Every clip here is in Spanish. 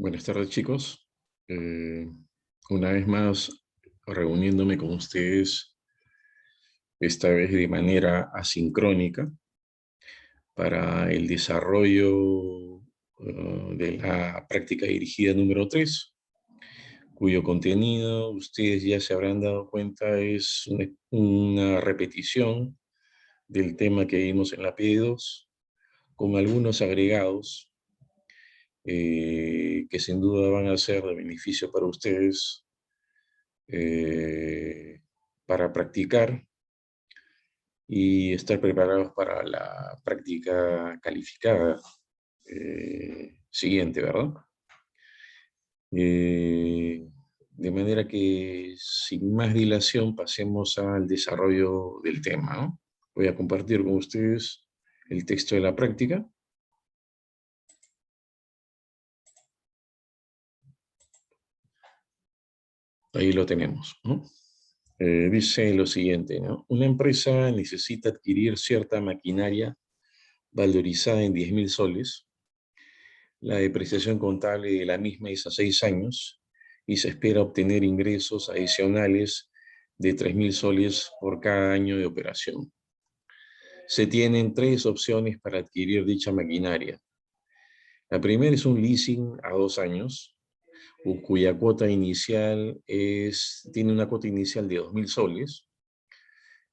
Buenas tardes, chicos. Una vez más, reuniéndome con ustedes, esta vez de manera asincrónica, para el desarrollo de la práctica dirigida número 3, cuyo contenido, ustedes ya se habrán dado cuenta, es una repetición del tema que vimos en la P2, con algunos agregados que sin duda van a ser de beneficio para ustedes para practicar y estar preparados para la práctica calificada siguiente, ¿verdad? De manera que sin más dilación pasemos al desarrollo del tema, ¿no? Voy a compartir con ustedes el texto de la práctica. Ahí lo tenemos, ¿no? Dice lo siguiente, ¿no? Una empresa necesita adquirir cierta maquinaria valorizada en 10.000 soles. La depreciación contable de la misma es a 6 años y se espera obtener ingresos adicionales de 3.000 soles por cada año de operación. Se tienen 3 opciones para adquirir dicha maquinaria. La primera es un leasing a 2 años, cuya cuota inicial tiene una cuota inicial de 2.000 soles.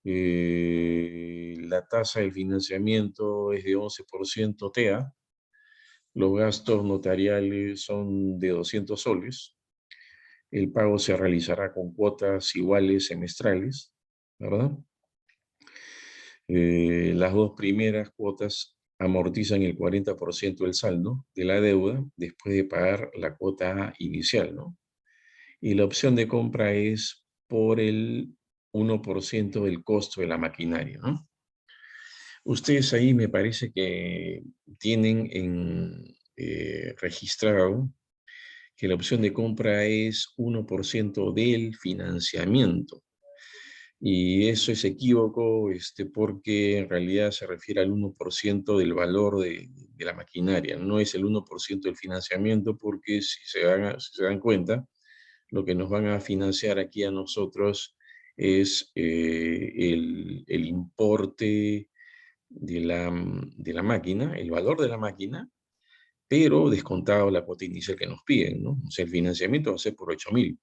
La tasa de financiamiento es de 11% TEA. Los gastos notariales son de 200 soles. El pago se realizará con cuotas iguales semestrales, ¿verdad? Las dos primeras cuotas amortizan el 40% del saldo de la deuda después de pagar la cuota inicial, ¿no? Y la opción de compra es por el 1% del costo de la maquinaria, ¿no? Ustedes ahí me parece que tienen registrado que la opción de compra es 1% del financiamiento. Y eso es equívoco porque en realidad se refiere al 1% del valor de la maquinaria. No es el 1% del financiamiento porque si se dan cuenta, lo que nos van a financiar aquí a nosotros es el importe de la máquina, el valor de la máquina, pero descontado la cuota inicial que nos piden, ¿no? O sea, el financiamiento va a ser por 8.000.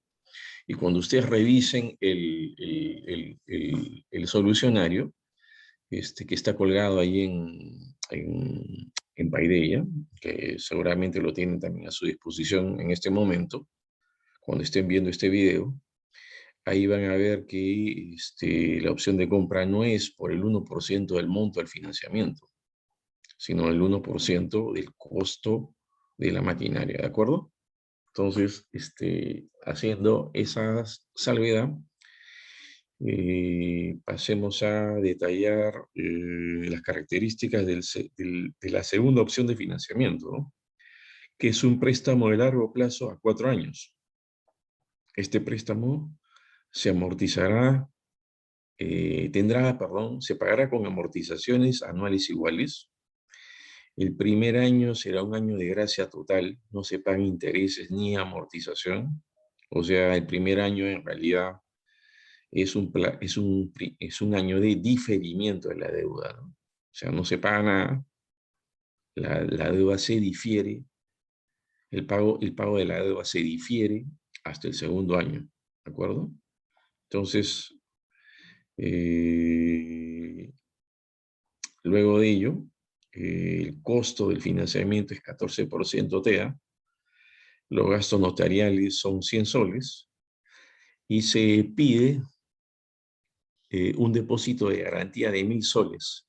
Y cuando ustedes revisen el solucionario, que está colgado ahí en Paideia, que seguramente lo tienen también a su disposición en este momento, cuando estén viendo este video, ahí van a ver que la opción de compra no es por el 1% del monto del financiamiento, sino el 1% del costo de la maquinaria, ¿de acuerdo? Entonces, haciendo esa salvedad, pasemos a detallar las características de la segunda opción de financiamiento, ¿no? Que es un préstamo de largo plazo a 4 años. Este préstamo se amortizará, se pagará con amortizaciones anuales iguales. El primer año será un año de gracia total, no se pagan intereses ni amortización. O sea, el primer año en realidad es un año de diferimiento de la deuda, ¿no? O sea, no se paga nada, la deuda se difiere, el pago de la deuda se difiere hasta el segundo año, ¿de acuerdo? Entonces, luego de ello, el costo del financiamiento es 14% TEA, los gastos notariales son 100 soles y se pide un depósito de garantía de 1.000 soles,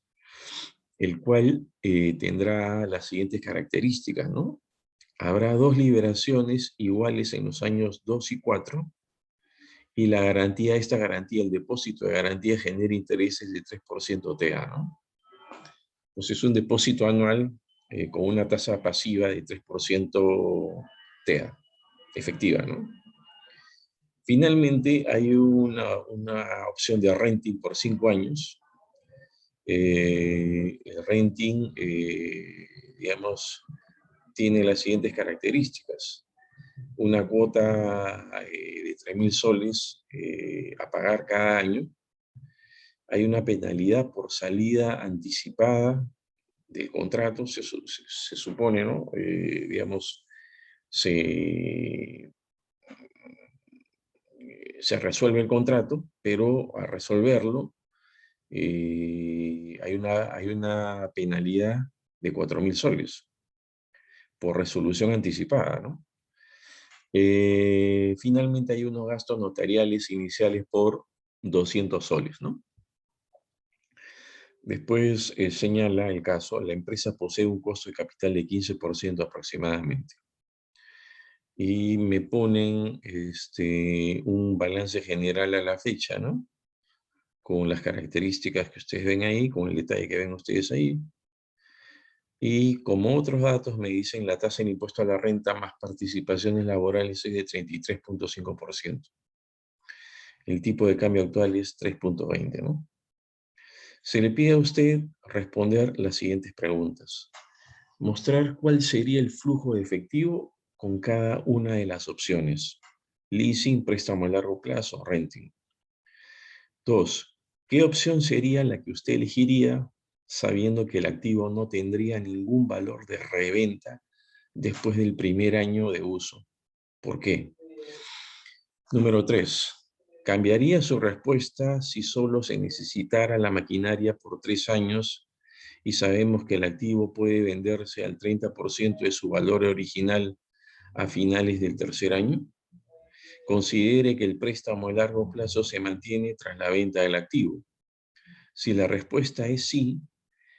el cual tendrá las siguientes características, ¿no? Habrá 2 liberaciones iguales en los años 2 y 4, y esta garantía, el depósito de garantía genera intereses de 3% TEA, ¿no? Entonces es un depósito anual con una tasa pasiva de 3% TEA, efectiva, ¿no? Finalmente hay una opción de renting por 5 años. El renting, digamos, tiene las siguientes características. una cuota de 3.000 soles a pagar cada año, hay una penalidad por salida anticipada del contrato, se supone, ¿no? Digamos, se resuelve el contrato, pero al resolverlo hay una penalidad de 4.000 soles por resolución anticipada, ¿no? Finalmente hay unos gastos notariales iniciales por 200 soles, ¿no? Después señala el caso, la empresa posee un costo de capital de 15% aproximadamente. Y me ponen un balance general a la fecha, ¿no? Con las características que ustedes ven ahí, con el detalle que ven ustedes ahí. Y como otros datos me dicen la tasa de impuesto a la renta más participaciones laborales es de 33.5%. El tipo de cambio actual es 3.20, ¿no? Se le pide a usted responder las siguientes preguntas. Mostrar cuál sería el flujo de efectivo con cada una de las opciones. Leasing, préstamo a largo plazo, renting. 2. ¿Qué opción sería la que usted elegiría sabiendo que el activo no tendría ningún valor de reventa después del primer año de uso? ¿Por qué? Número 3. ¿Cambiaría su respuesta si solo se necesitara la maquinaria por 3 años y sabemos que el activo puede venderse al 30% de su valor original a finales del tercer año? Considere que el préstamo a largo plazo se mantiene tras la venta del activo. Si la respuesta es sí,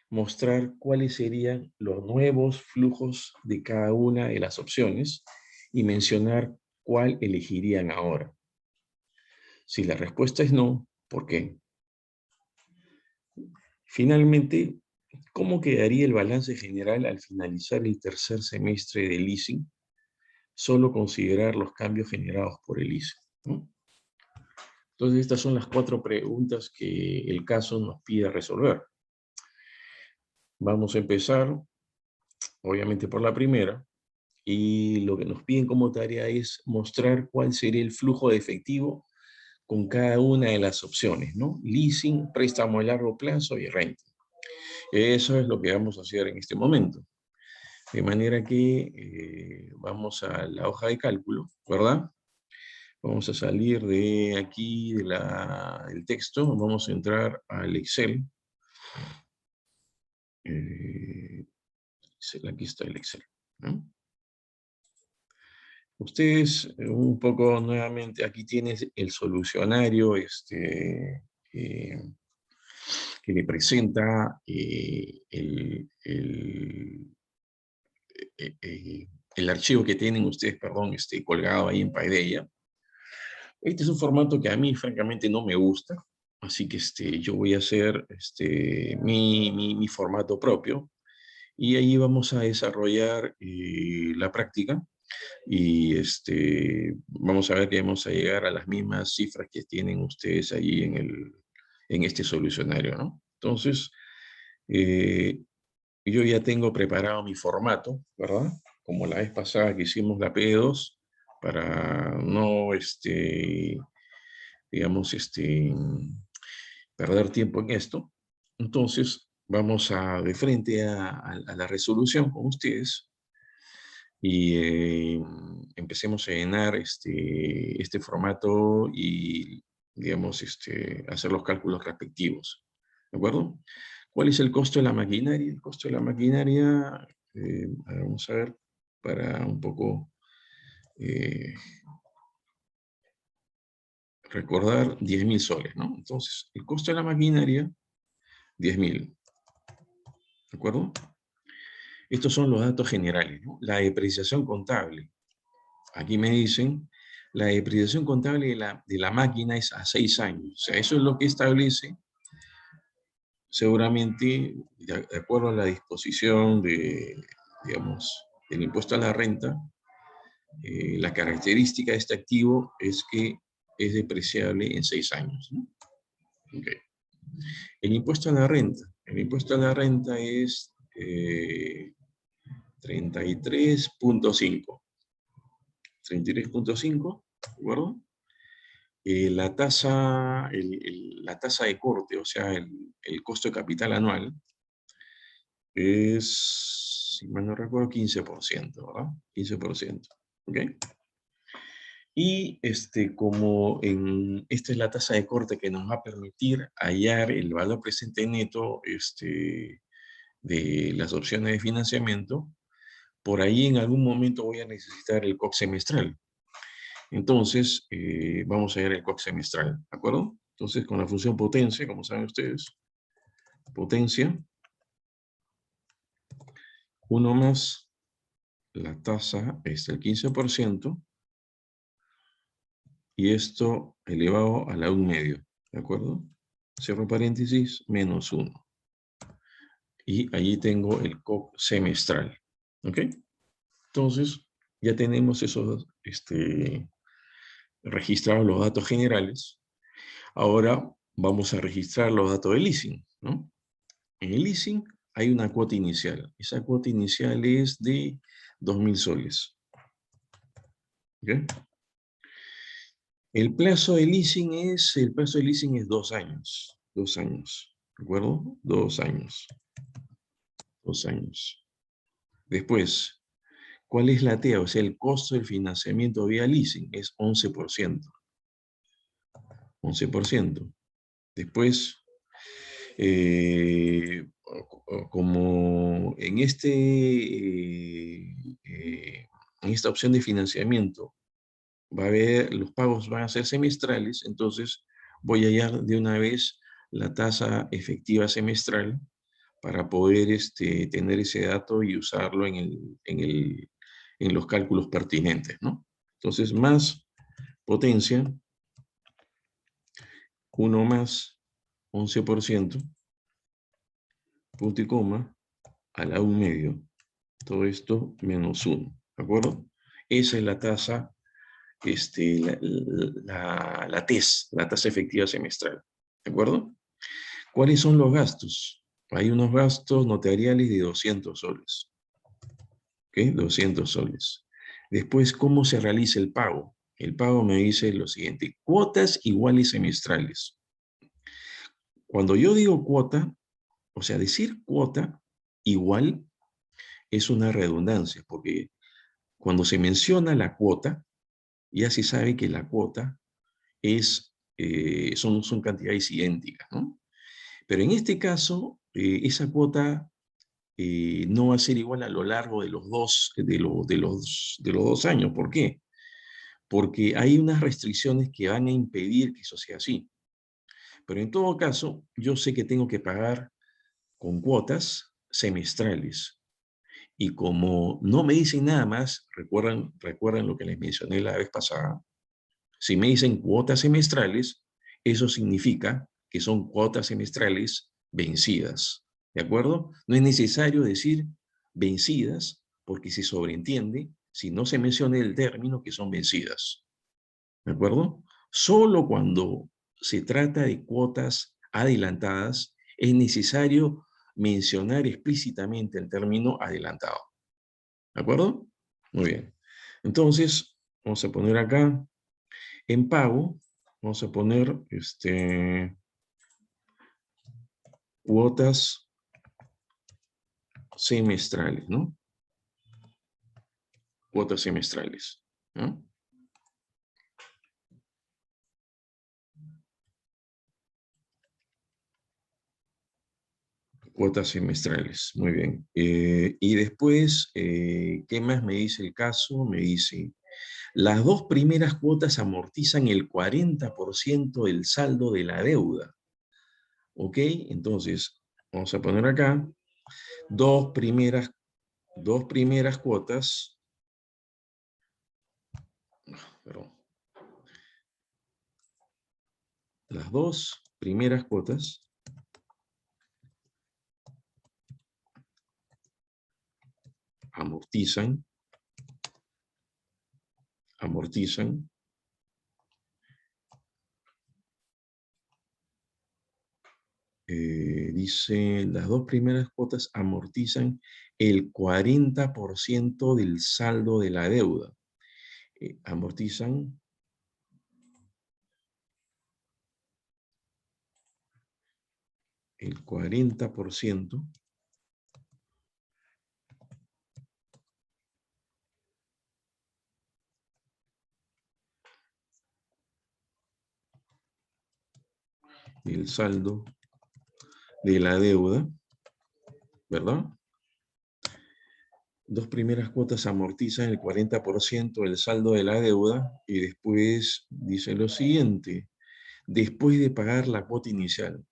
mostrar cuáles serían los nuevos flujos de cada una de las opciones y mencionar cuál elegirían ahora. Si la respuesta es no, ¿por qué? Finalmente, ¿cómo quedaría el balance general al finalizar el tercer semestre de leasing? Solo considerar los cambios generados por el leasing, ¿no? Entonces, estas son las 4 preguntas que el caso nos pide resolver. Vamos a empezar, obviamente, por la primera. Y lo que nos piden como tarea es mostrar cuál sería el flujo de efectivo con cada una de las opciones, ¿no? Leasing, préstamo a largo plazo y renting. Eso es lo que vamos a hacer en este momento. De manera que vamos a la hoja de cálculo, ¿verdad? Vamos a salir de aquí, del texto, vamos a entrar al Excel. Aquí está el Excel, ¿no? Ustedes un poco nuevamente, aquí tienes el solucionario que le presenta el archivo que tienen ustedes, perdón, colgado ahí en Paideia. Este es un formato que a mí francamente no me gusta, así que yo voy a hacer mi formato propio y ahí vamos a desarrollar la práctica. Y vamos a ver que vamos a llegar a las mismas cifras que tienen ustedes ahí en este solucionario, ¿no? Entonces, yo ya tengo preparado mi formato, ¿verdad? Como la vez pasada que hicimos la P2, para no, digamos, perder tiempo en esto. Entonces, vamos de frente a la resolución con ustedes. Y empecemos a llenar este formato y, digamos, hacer los cálculos respectivos. ¿De acuerdo? ¿Cuál es el costo de la maquinaria? El costo de la maquinaria, vamos a ver, para un poco recordar, 10.000 soles, ¿no? Entonces, el costo de la maquinaria, 10.000. ¿De acuerdo? Estos son los datos generales, ¿no? La depreciación contable. Aquí me dicen, la depreciación contable de la máquina es a 6 años. O sea, eso es lo que establece, seguramente, de acuerdo a la disposición digamos, del impuesto a la renta, la característica de este activo es que es depreciable en 6 años, ¿no? Okay. El impuesto a la renta. El impuesto a la renta es 33.5. 33.5, ¿de acuerdo? La tasa de corte, o sea, el costo de capital anual, es, si mal no recuerdo, 15%, ¿verdad? 15%, ¿ok? Y como esta es la tasa de corte que nos va a permitir hallar el valor presente neto de las opciones de financiamiento, por ahí en algún momento voy a necesitar el COC semestral. Entonces, vamos a ver el COC semestral, ¿de acuerdo? Entonces, con la función potencia, como saben ustedes, potencia, 1 más la tasa es el 15%, y esto elevado a la 1/2, ¿de acuerdo? Cierro paréntesis, menos 1. Y allí tengo el COC semestral, ¿ok? Entonces, ya tenemos esos, registrados los datos generales. Ahora vamos a registrar los datos del leasing, ¿no? En el leasing hay una cuota inicial. Esa cuota inicial es de 2.000 soles. ¿Ok? El plazo de leasing es 2 años. 2 años. ¿De acuerdo? 2 años. 2 años. Después, ¿cuál es la TEA? O sea, el costo del financiamiento vía leasing es 11%. 11%. Después, como en esta opción de financiamiento los pagos van a ser semestrales, entonces voy a hallar de una vez la tasa efectiva semestral para poder tener ese dato y usarlo en los cálculos pertinentes, ¿no? Entonces, más potencia, 1 más 11%, punto y coma, a la 1/2. Todo esto menos 1, ¿de acuerdo? Esa es la tasa, la TES, la tasa efectiva semestral, ¿de acuerdo? ¿Cuáles son los gastos? Hay unos gastos notariales de 200 soles, ¿ok? 200 soles. Después, ¿cómo se realiza el pago? El pago me dice lo siguiente: cuotas iguales semestrales. Cuando yo digo cuota, o sea, decir cuota igual es una redundancia, porque cuando se menciona la cuota, ya se sabe que la cuota son cantidades idénticas, ¿no? Pero en este caso, esa cuota no va a ser igual a lo largo de los dos años. ¿Por qué? Porque hay unas restricciones que van a impedir que eso sea así. Pero en todo caso, yo sé que tengo que pagar con cuotas semestrales. Y como no me dicen nada más, recuerdan lo que les mencioné la vez pasada, si me dicen cuotas semestrales, eso significa que son cuotas semestrales vencidas, ¿de acuerdo? No es necesario decir vencidas, porque se sobreentiende, si no se menciona el término, que son vencidas, ¿de acuerdo? Solo cuando se trata de cuotas adelantadas, es necesario mencionar explícitamente el término adelantado, ¿de acuerdo? Muy bien. Entonces, vamos a poner acá, en pago, vamos a poner cuotas semestrales, ¿no? Cuotas semestrales, ¿no? Cuotas semestrales, muy bien. Y después, ¿qué más me dice el caso? Me dice, las dos primeras cuotas amortizan el 40% del saldo de la deuda. ¿Ok? Entonces, vamos a poner acá, dos primeras cuotas, perdón, las dos primeras cuotas amortizan, dice, las dos primeras cuotas amortizan el 40% del saldo de la deuda. amortizan el 40%. El saldo de la deuda, ¿verdad? Dos primeras cuotas amortizan el 40% del saldo de la deuda y después dice lo siguiente: después de pagar la cuota inicial,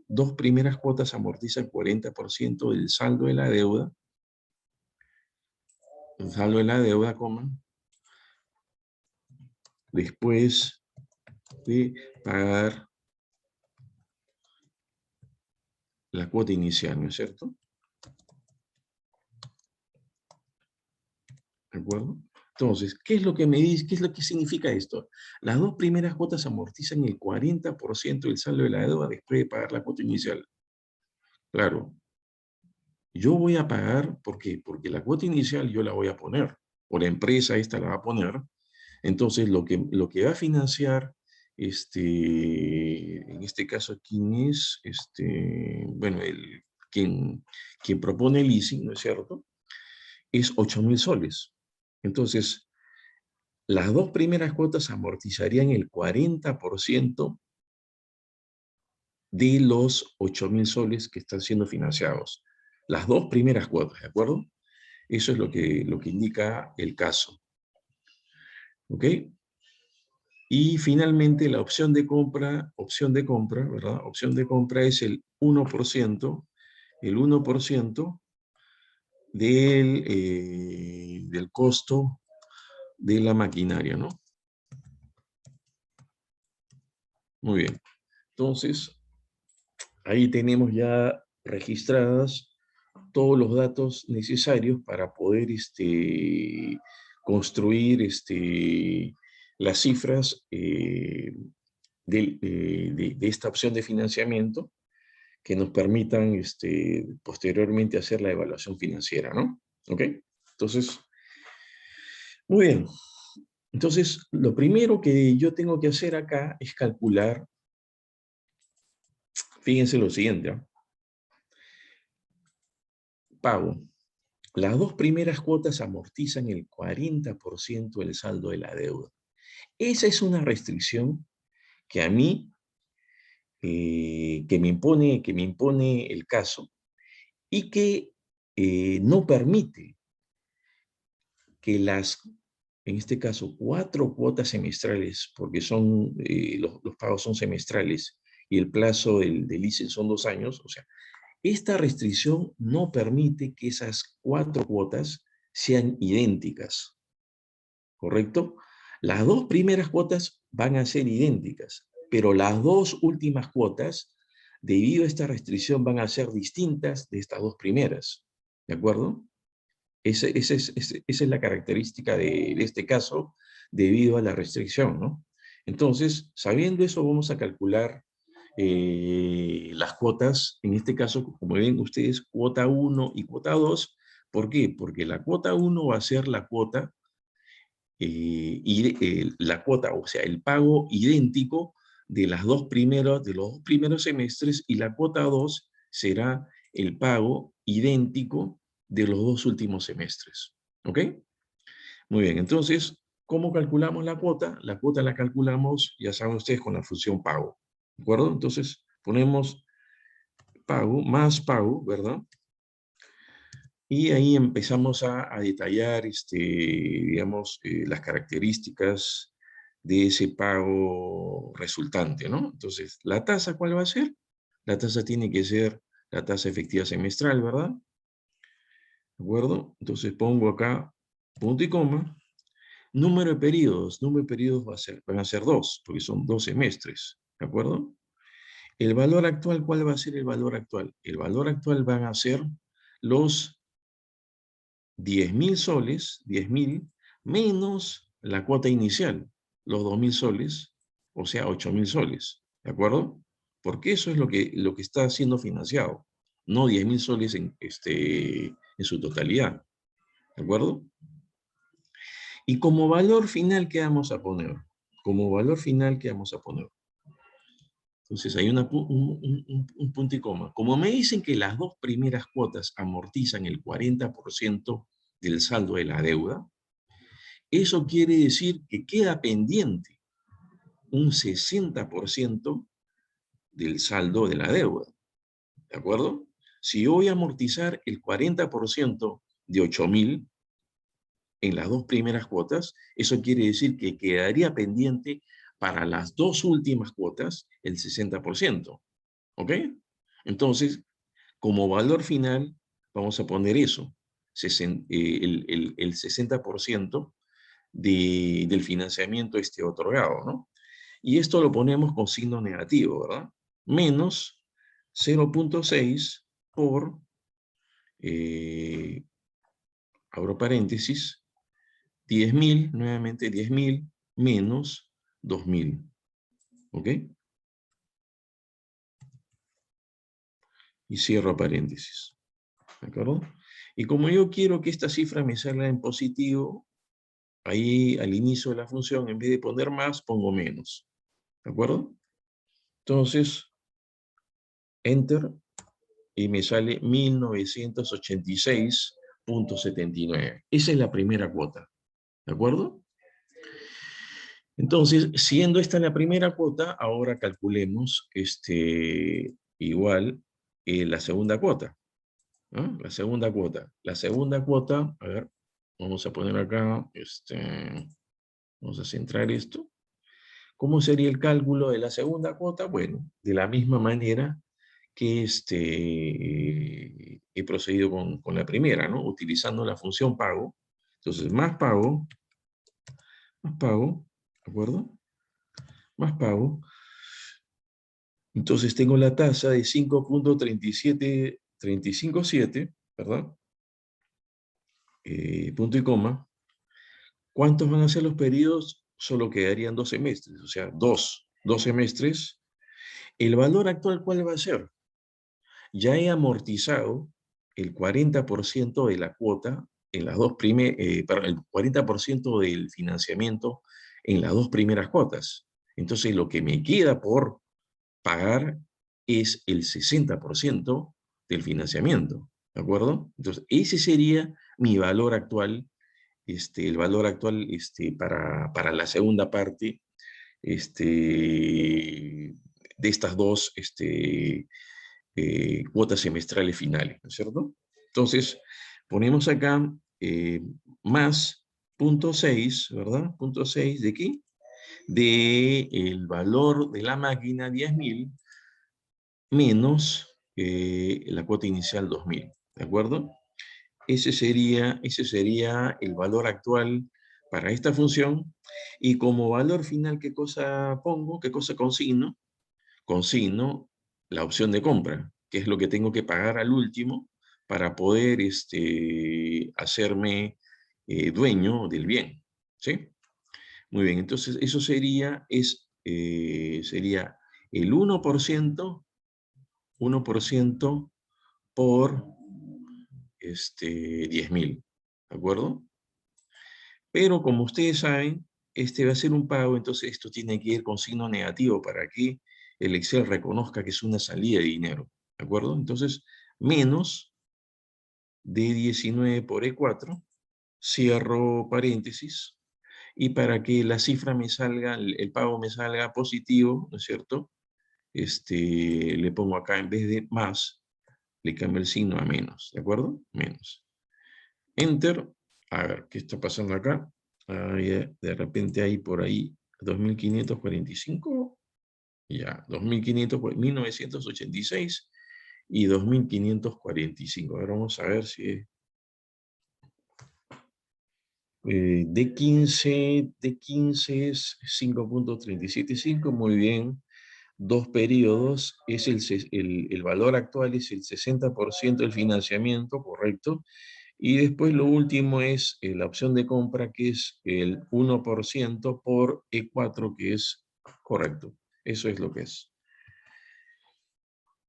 dos primeras cuotas amortizan el 40% del saldo de la deuda, el saldo de la deuda, coma, después de pagar la cuota inicial, ¿no es cierto? ¿De acuerdo? Entonces, ¿qué es lo que me dice? ¿Qué es lo que significa esto? Las dos primeras cuotas amortizan el 40% del saldo de la deuda después de pagar la cuota inicial. Claro, yo voy a pagar, ¿por qué? Porque la cuota inicial yo la voy a poner, o la empresa esta la va a poner. Entonces, lo que va a financiar, en este caso, ¿quién es? Bueno, quien propone el leasing, ¿no es cierto? Es 8.000 soles. Entonces, las dos primeras cuotas amortizarían el 40% de los 8.000 soles que están siendo financiados. Las dos primeras cuotas, ¿de acuerdo? Eso es lo que indica el caso. ¿Ok? Y finalmente la opción de compra, ¿verdad? Opción de compra es el 1%, del costo de la maquinaria, ¿no? Muy bien. Entonces, ahí tenemos ya registradas todos los datos necesarios para poder construir las cifras de esta opción de financiamiento que nos permitan posteriormente hacer la evaluación financiera, ¿no? ¿Ok? Entonces, muy bien. Entonces, lo primero que yo tengo que hacer acá es calcular, fíjense lo siguiente, ¿ah? Pago. Las dos primeras cuotas amortizan el 40% del saldo de la deuda. Esa es una restricción que a mí, que me impone el caso y que no permite que en este caso, 4 cuotas semestrales, porque los pagos son semestrales y el plazo del leasing son 2 años, o sea, esta restricción no permite que esas 4 cuotas sean idénticas, ¿correcto? Las dos primeras cuotas van a ser idénticas, pero las dos últimas cuotas, debido a esta restricción, van a ser distintas de estas dos primeras, ¿de acuerdo? Esa es la característica de este caso, debido a la restricción, ¿no? Entonces, sabiendo eso, vamos a calcular las cuotas, en este caso, como ven ustedes, cuota 1 y cuota 2. ¿Por qué? Porque la cuota 1 va a ser la cuota, o sea, el pago idéntico de de los dos primeros semestres, y la cuota 2 será el pago idéntico de los dos últimos semestres. ¿Ok? Muy bien, entonces, ¿cómo calculamos la cuota? La cuota la calculamos, ya saben ustedes, con la función pago. ¿De acuerdo? Entonces, ponemos pago más pago, ¿verdad? Y ahí empezamos a detallar, digamos, las características de ese pago resultante, ¿no? Entonces, ¿la tasa cuál va a ser? La tasa tiene que ser la tasa efectiva semestral, ¿verdad? ¿De acuerdo? Entonces pongo acá punto y coma. Número de periodos van a ser 2, porque son 2 semestres, ¿de acuerdo? El valor actual, ¿cuál va a ser el valor actual? El valor actual van a ser los 10.000 soles, 10.000, menos la cuota inicial, los 2.000 soles, o sea, 8.000 soles, ¿de acuerdo? Porque eso es lo que está siendo financiado, no 10.000 soles en su totalidad, ¿de acuerdo? Y como valor final, ¿qué vamos a poner? Como valor final, ¿qué vamos a poner? Entonces hay un punto y coma. Como me dicen que las dos primeras cuotas amortizan el 40% del saldo de la deuda, eso quiere decir que queda pendiente un 60% del saldo de la deuda. ¿De acuerdo? Si yo voy a amortizar el 40% de 8.000 en las dos primeras cuotas, eso quiere decir que quedaría pendiente para las dos últimas cuotas el 60%. ¿Ok? Entonces, como valor final, vamos a poner eso, el 60% del financiamiento otorgado, ¿no? Y esto lo ponemos con signo negativo, ¿verdad? Menos 0.6 por, abro paréntesis, 10.000, nuevamente 10.000 menos 2.000. ¿Ok? Y cierro paréntesis. ¿De acuerdo? Y como yo quiero que esta cifra me salga en positivo, ahí al inicio de la función, en vez de poner más, pongo menos. ¿De acuerdo? Entonces, Enter, y me sale 1986.79. Esa es la primera cuota. ¿De acuerdo? Entonces, siendo esta la primera cuota, ahora calculemos igual la segunda cuota. ¿No? La segunda cuota. La segunda cuota, a ver, vamos a poner acá, vamos a centrar esto. ¿Cómo sería el cálculo de la segunda cuota? Bueno, de la misma manera que he procedido con la primera, ¿no? Utilizando la función pago. Entonces, más pago, ¿de acuerdo? Más pago. Entonces tengo la tasa de 5.37357, ¿verdad? Punto y coma. ¿Cuántos van a ser los periodos? Solo quedarían 2 semestres, o sea, dos semestres. ¿El valor actual cuál va a ser? Ya he amortizado el 40% de la cuota en las dos el 40% del financiamiento en las dos primeras cuotas. Entonces, lo que me queda por pagar es el 60% del financiamiento, ¿de acuerdo? Entonces, ese sería mi valor actual, el valor actual para la segunda parte de estas dos cuotas semestrales finales, ¿no es cierto? Entonces, ponemos acá más punto 6, ¿verdad? Punto 6 de aquí, de el valor de la máquina 10.000 menos la cuota inicial 2.000, ¿de acuerdo? Ese sería el valor actual para esta función. Y como valor final, ¿qué cosa pongo? ¿Qué cosa consigno? Consigno la opción de compra, que es lo que tengo que pagar al último para poder hacerme dueño del bien. ¿Sí? Muy bien, entonces eso sería el 1% por 10.000, ¿de acuerdo? Pero como ustedes saben, este va a ser un pago, entonces esto tiene que ir con signo negativo para que el Excel reconozca que es una salida de dinero, ¿de acuerdo? Entonces, menos de 19 por E4, cierro paréntesis, y para que la cifra me salga, el pago me salga positivo, ¿no es cierto? Le pongo acá, en vez de más, le cambio el signo a menos, ¿de acuerdo? Menos. Enter. A ver, ¿qué está pasando acá? De repente hay por ahí 2.545. Ya, 2.500, 1986 y 2.545. Ahora vamos a ver si es D15 es 5.375, muy bien. Dos periodos, el valor actual es el 60% del financiamiento, correcto. Y después lo último es la opción de compra, que es el 1% por E4, que es correcto. Eso es lo que es.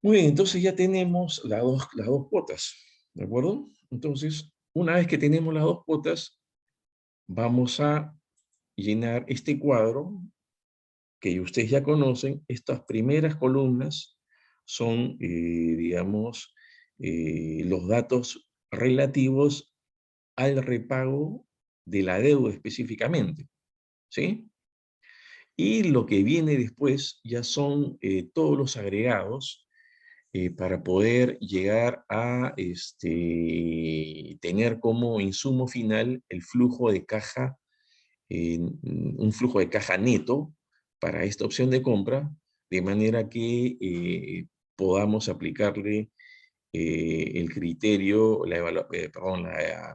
Muy bien, entonces ya tenemos las dos cuotas, ¿de acuerdo? Entonces, una vez que tenemos las dos cuotas, vamos a llenar este cuadro que ustedes ya conocen. Estas primeras columnas son, digamos, los datos relativos al repago de la deuda específicamente, ¿sí? Y lo que viene después ya son todos los agregados para poder llegar a tener como insumo final el flujo de caja, un flujo de caja neto para esta opción de compra, de manera que podamos aplicarle el criterio,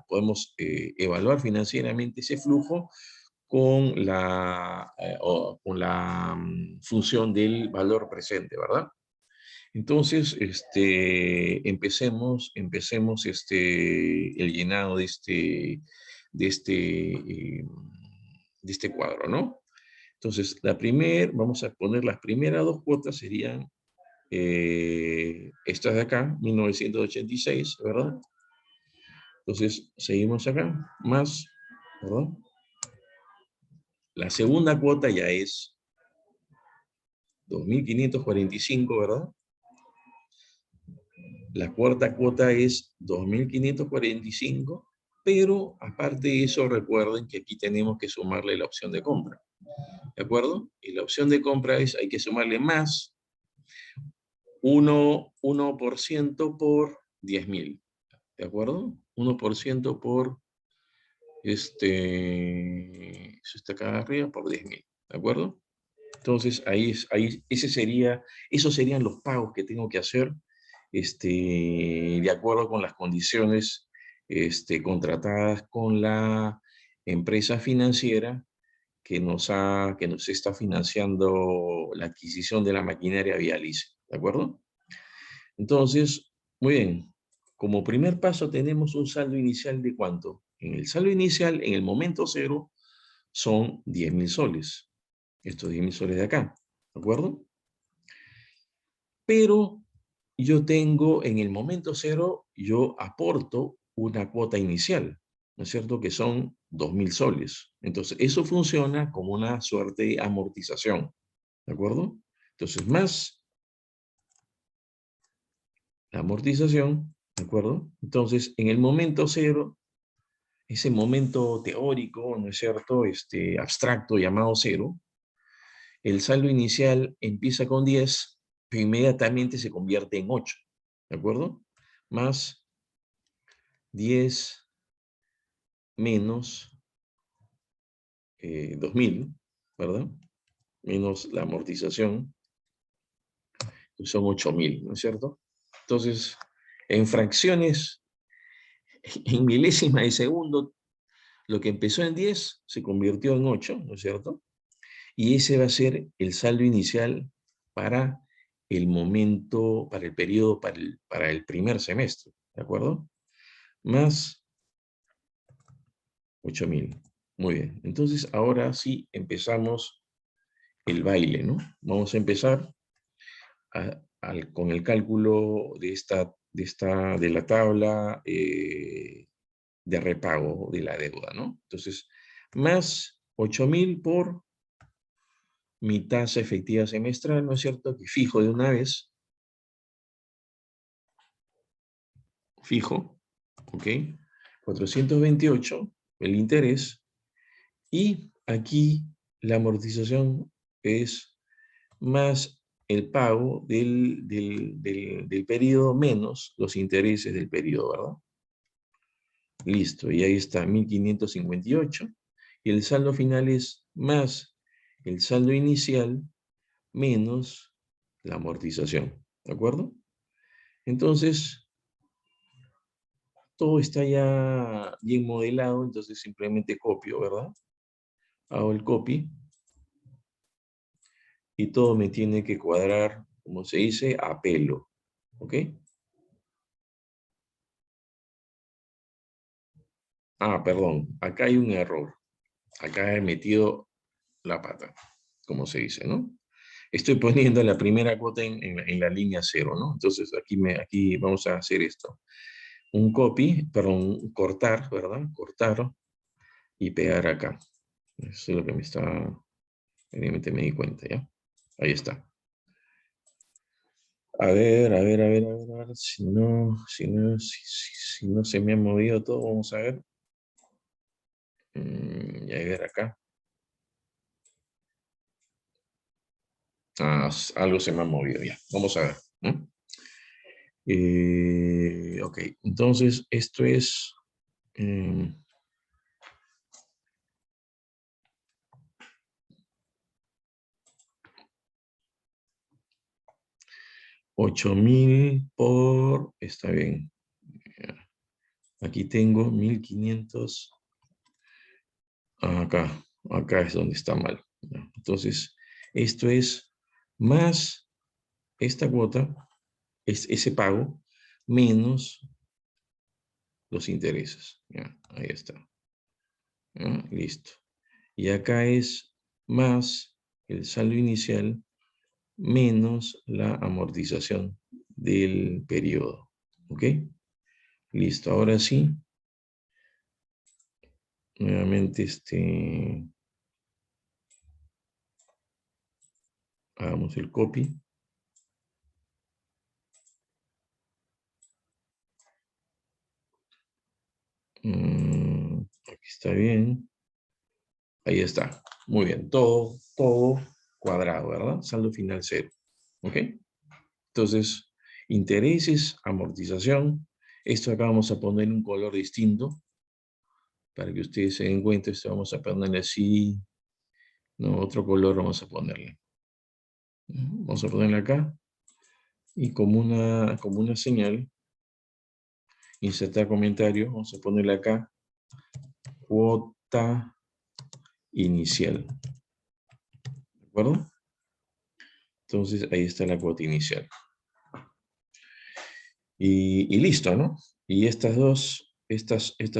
podemos evaluar financieramente ese flujo con con la función del valor presente, ¿verdad? Entonces, empecemos el llenado de este, eh, de este cuadro, ¿no? Entonces, vamos a poner las primeras dos cuotas serían estas de acá, 1986, ¿verdad? Entonces, seguimos acá, más, ¿verdad? La segunda cuota ya es 2.545, ¿verdad? La cuarta cuota es 2.545, pero aparte de eso, recuerden que aquí tenemos que sumarle la opción de compra, ¿de acuerdo? Y la opción de compra es, hay que sumarle más 1% por 10.000, ¿de acuerdo? 1% por, eso está acá arriba, por 10.000, ¿de acuerdo? Entonces, esos serían los pagos que tengo que hacer, de acuerdo con las condiciones, contratadas con la empresa financiera que nos está financiando la adquisición de la maquinaria Vialice, ¿de acuerdo? Entonces, muy bien. Como primer paso tenemos un saldo inicial de ¿cuánto? En el saldo inicial, en el momento cero, son 10.000 soles. Estos 10.000 soles de acá, ¿de acuerdo? Pero yo tengo, en el momento cero, yo aporto una cuota inicial, ¿no es cierto? Que son 2.000 soles. Entonces, eso funciona como una suerte de amortización, ¿de acuerdo? Entonces, más la amortización, ¿de acuerdo? Entonces, en el momento cero, ese momento teórico, ¿no es cierto? Abstracto llamado cero, el saldo inicial empieza con 10, pero inmediatamente se convierte en 8, ¿de acuerdo? Más 10 menos 2.000, ¿verdad? Menos la amortización, que son 8.000, ¿no es cierto? Entonces, en fracciones, en milésima de segundo, lo que empezó en 10 se convirtió en 8, ¿no es cierto? Y ese va a ser el saldo inicial para el momento, para el periodo, para el primer semestre, ¿de acuerdo? Más 8.000. Muy bien. Entonces, ahora sí empezamos el baile, ¿no? Vamos a empezar con el cálculo de la tabla de repago de la deuda, ¿no? Entonces, más 8.000 por mi tasa efectiva semestral, ¿no es cierto? Que fijo de una vez, fijo, ¿ok? 428, el interés, y aquí la amortización es más el pago del periodo menos los intereses del periodo, ¿verdad? Listo, y ahí está, 1.558, y el saldo final es más el saldo inicial menos la amortización, ¿de acuerdo? Entonces, todo está ya bien modelado, entonces simplemente copio, ¿verdad? Hago el copy, y todo me tiene que cuadrar, como se dice, a pelo, ¿ok? Ah, perdón, acá hay un error. Acá he metido la pata, como se dice, ¿no? Estoy poniendo la primera cuota en la línea cero, ¿no? Entonces aquí vamos a hacer esto. Un copy, perdón, cortar, ¿verdad? Cortar y pegar acá. Eso es lo que me está, obviamente me di cuenta, ¿ya? Ahí está. A ver, a ver, a ver, a ver, a ver, si no se me ha movido todo, vamos a ver. Y a ver acá. Ah, algo se me ha movido ya. Vamos a ver. ¿No? Ok, entonces esto es... 8.000 por... Está bien. Aquí tengo 1.500. Acá, acá es donde está mal. Entonces, esto es más esta cuota, es ese pago, menos los intereses. Ya, ahí está. Ya, listo. Y acá es más el saldo inicial menos la amortización del periodo. ¿Ok? Listo. Ahora sí, nuevamente hagamos el copy. Aquí está bien. Ahí está. Muy bien. Todo cuadrado, ¿verdad? Saldo final cero. ¿Ok? Entonces, intereses, amortización. Esto acá vamos a poner un color distinto para que ustedes se den cuenta. Esto vamos a ponerle así. No, otro color vamos a ponerle. Vamos a ponerle acá. Y como una señal, insertar comentario, vamos a ponerle acá cuota inicial. ¿De acuerdo? Entonces, ahí está la cuota inicial. Y listo, ¿no? Y estas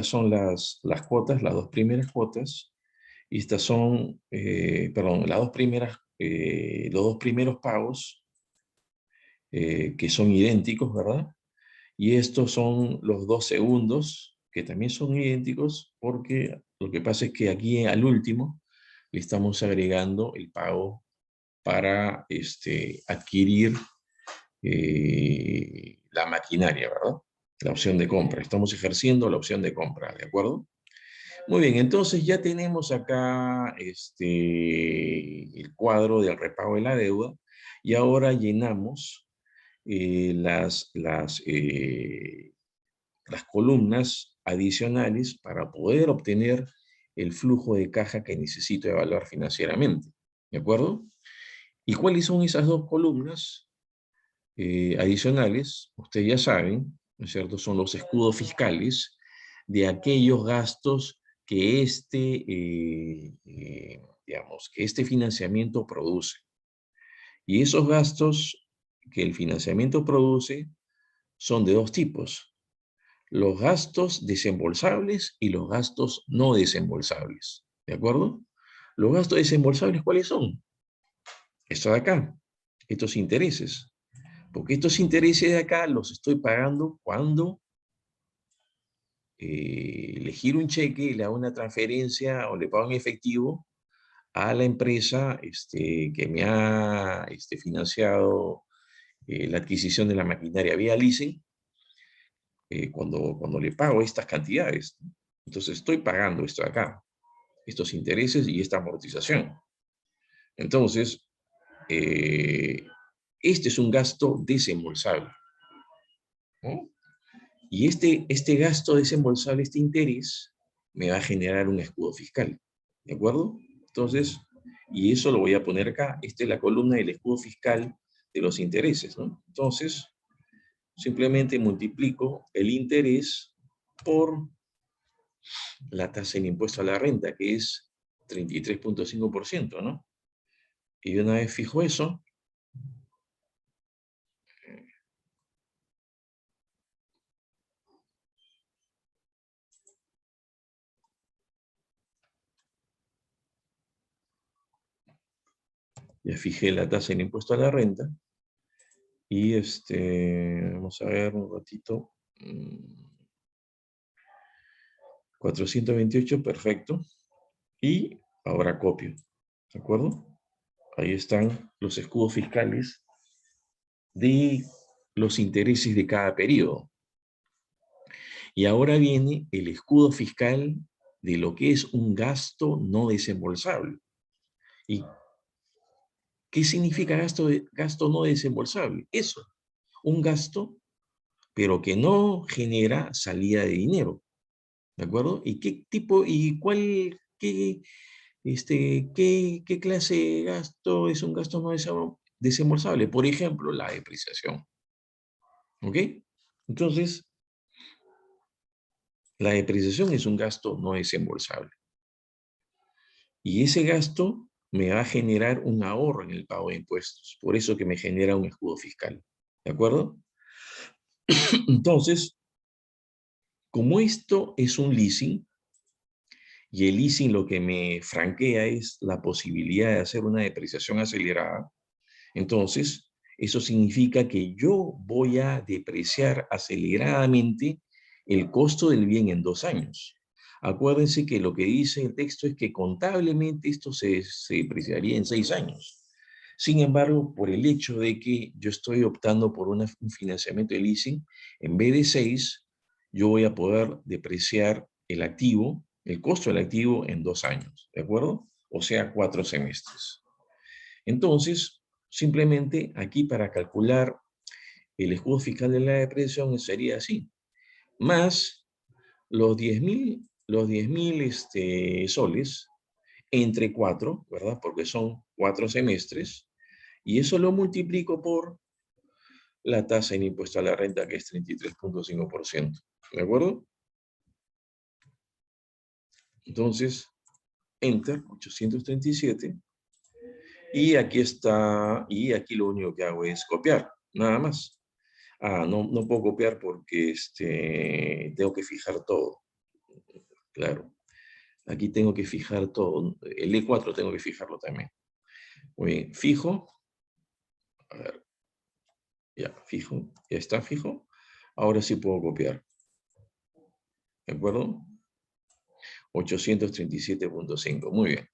son las cuotas, las dos primeras cuotas. Y estas son, perdón, las dos primeras, los dos primeros pagos que son idénticos, ¿verdad? Y estos son los dos segundos que también son idénticos porque lo que pasa es que aquí al último le estamos agregando el pago para adquirir la maquinaria, ¿verdad? La opción de compra. Estamos ejerciendo la opción de compra, ¿de acuerdo? Muy bien, entonces ya tenemos acá el cuadro del repago de la deuda y ahora llenamos las columnas adicionales para poder obtener el flujo de caja que necesito evaluar financieramente, ¿de acuerdo? ¿Y cuáles son esas dos columnas adicionales? Ustedes ya saben, ¿no es cierto? Son los escudos fiscales de aquellos gastos que digamos, que este financiamiento produce. Y esos gastos que el financiamiento produce son de dos tipos: los gastos desembolsables y los gastos no desembolsables. ¿De acuerdo? Los gastos desembolsables, ¿cuáles son? Esto de acá, estos intereses. Porque estos intereses de acá los estoy pagando cuando le giro un cheque, le hago una transferencia o le pago en efectivo a la empresa que me ha financiado la adquisición de la maquinaria vía leasing, cuando le pago estas cantidades. Entonces estoy pagando esto de acá, estos intereses y esta amortización. Entonces, este es un gasto desembolsable, ¿no? Y este gasto desembolsable, este interés, me va a generar un escudo fiscal. ¿De acuerdo? Entonces, y eso lo voy a poner acá. Esta es la columna del escudo fiscal de los intereses, ¿no? Entonces, simplemente multiplico el interés por la tasa del impuesto a la renta, que es 33.5%, ¿no? Y una vez fijo eso, ya fijé la tasa del impuesto a la renta, y vamos a ver un ratito. 428, perfecto. Y ahora copio, ¿de acuerdo? Ahí están los escudos fiscales de los intereses de cada periodo. Y ahora viene el escudo fiscal de lo que es un gasto no desembolsable. ¿Y qué significa gasto no desembolsable? Eso, un gasto, pero que no genera salida de dinero. ¿De acuerdo? ¿Y qué tipo, y cuál, qué clase de gasto es un gasto no desembolsable? Por ejemplo, la depreciación. ¿Ok? Entonces, la depreciación es un gasto no desembolsable. Y ese gasto me va a generar un ahorro en el pago de impuestos. Por eso que me genera un escudo fiscal. ¿De acuerdo? Entonces, como esto es un leasing, y el leasing lo que me franquea es la posibilidad de hacer una depreciación acelerada, entonces eso significa que yo voy a depreciar aceleradamente el costo del bien en 2 años. Acuérdense que lo que dice el texto es que contablemente esto se depreciaría en 6 años. Sin embargo, por el hecho de que yo estoy optando por un financiamiento de leasing, en vez de 6, yo voy a poder depreciar el activo, el costo del activo en 2 años, ¿de acuerdo? O sea, 4 semestres. Entonces, simplemente aquí para calcular el escudo fiscal de la depreciación sería así, más los 10.000 soles entre 4, ¿verdad? Porque son 4 semestres, y eso lo multiplico por la tasa en impuesto a la renta, que es 33.5%. ¿De acuerdo? Entonces, Enter, 837. Y aquí está, y aquí lo único que hago es copiar, nada más. No puedo copiar porque tengo que fijar todo. Claro, aquí tengo que fijar todo. El E4 tengo que fijarlo también. Muy bien, fijo. A ver, ya, fijo. Ya está fijo. Ahora sí puedo copiar. ¿De acuerdo? 837.5. Muy bien.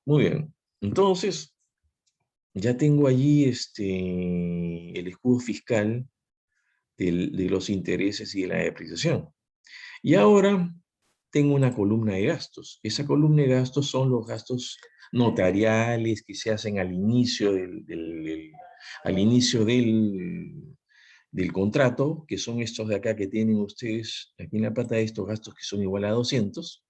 Muy bien. Entonces, ya tengo allí el escudo fiscal de los intereses y de la depreciación. Y ahora tengo una columna de gastos. Esa columna de gastos son los gastos notariales que se hacen al inicio del contrato, que son estos de acá que tienen ustedes aquí en la pata, estos gastos que son igual a 200.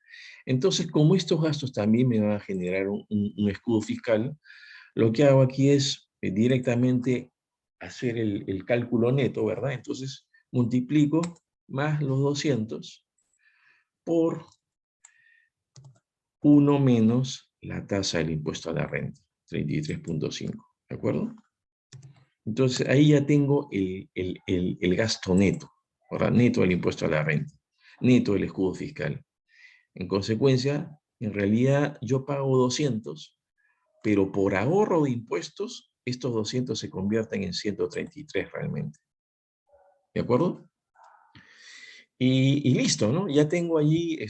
Entonces, como estos gastos también me van a generar un escudo fiscal, lo que hago aquí es directamente hacer el cálculo neto, ¿verdad? Entonces, multiplico más los 200 por 1 menos la tasa del impuesto a la renta, 33.5, ¿de acuerdo? Entonces, ahí ya tengo el gasto neto, ¿verdad? Neto del impuesto a la renta, neto del escudo fiscal. En consecuencia, en realidad yo pago 200, pero por ahorro de impuestos, estos 200 se convierten en 133 realmente. ¿De acuerdo? Y listo, ¿no? Ya tengo allí eh,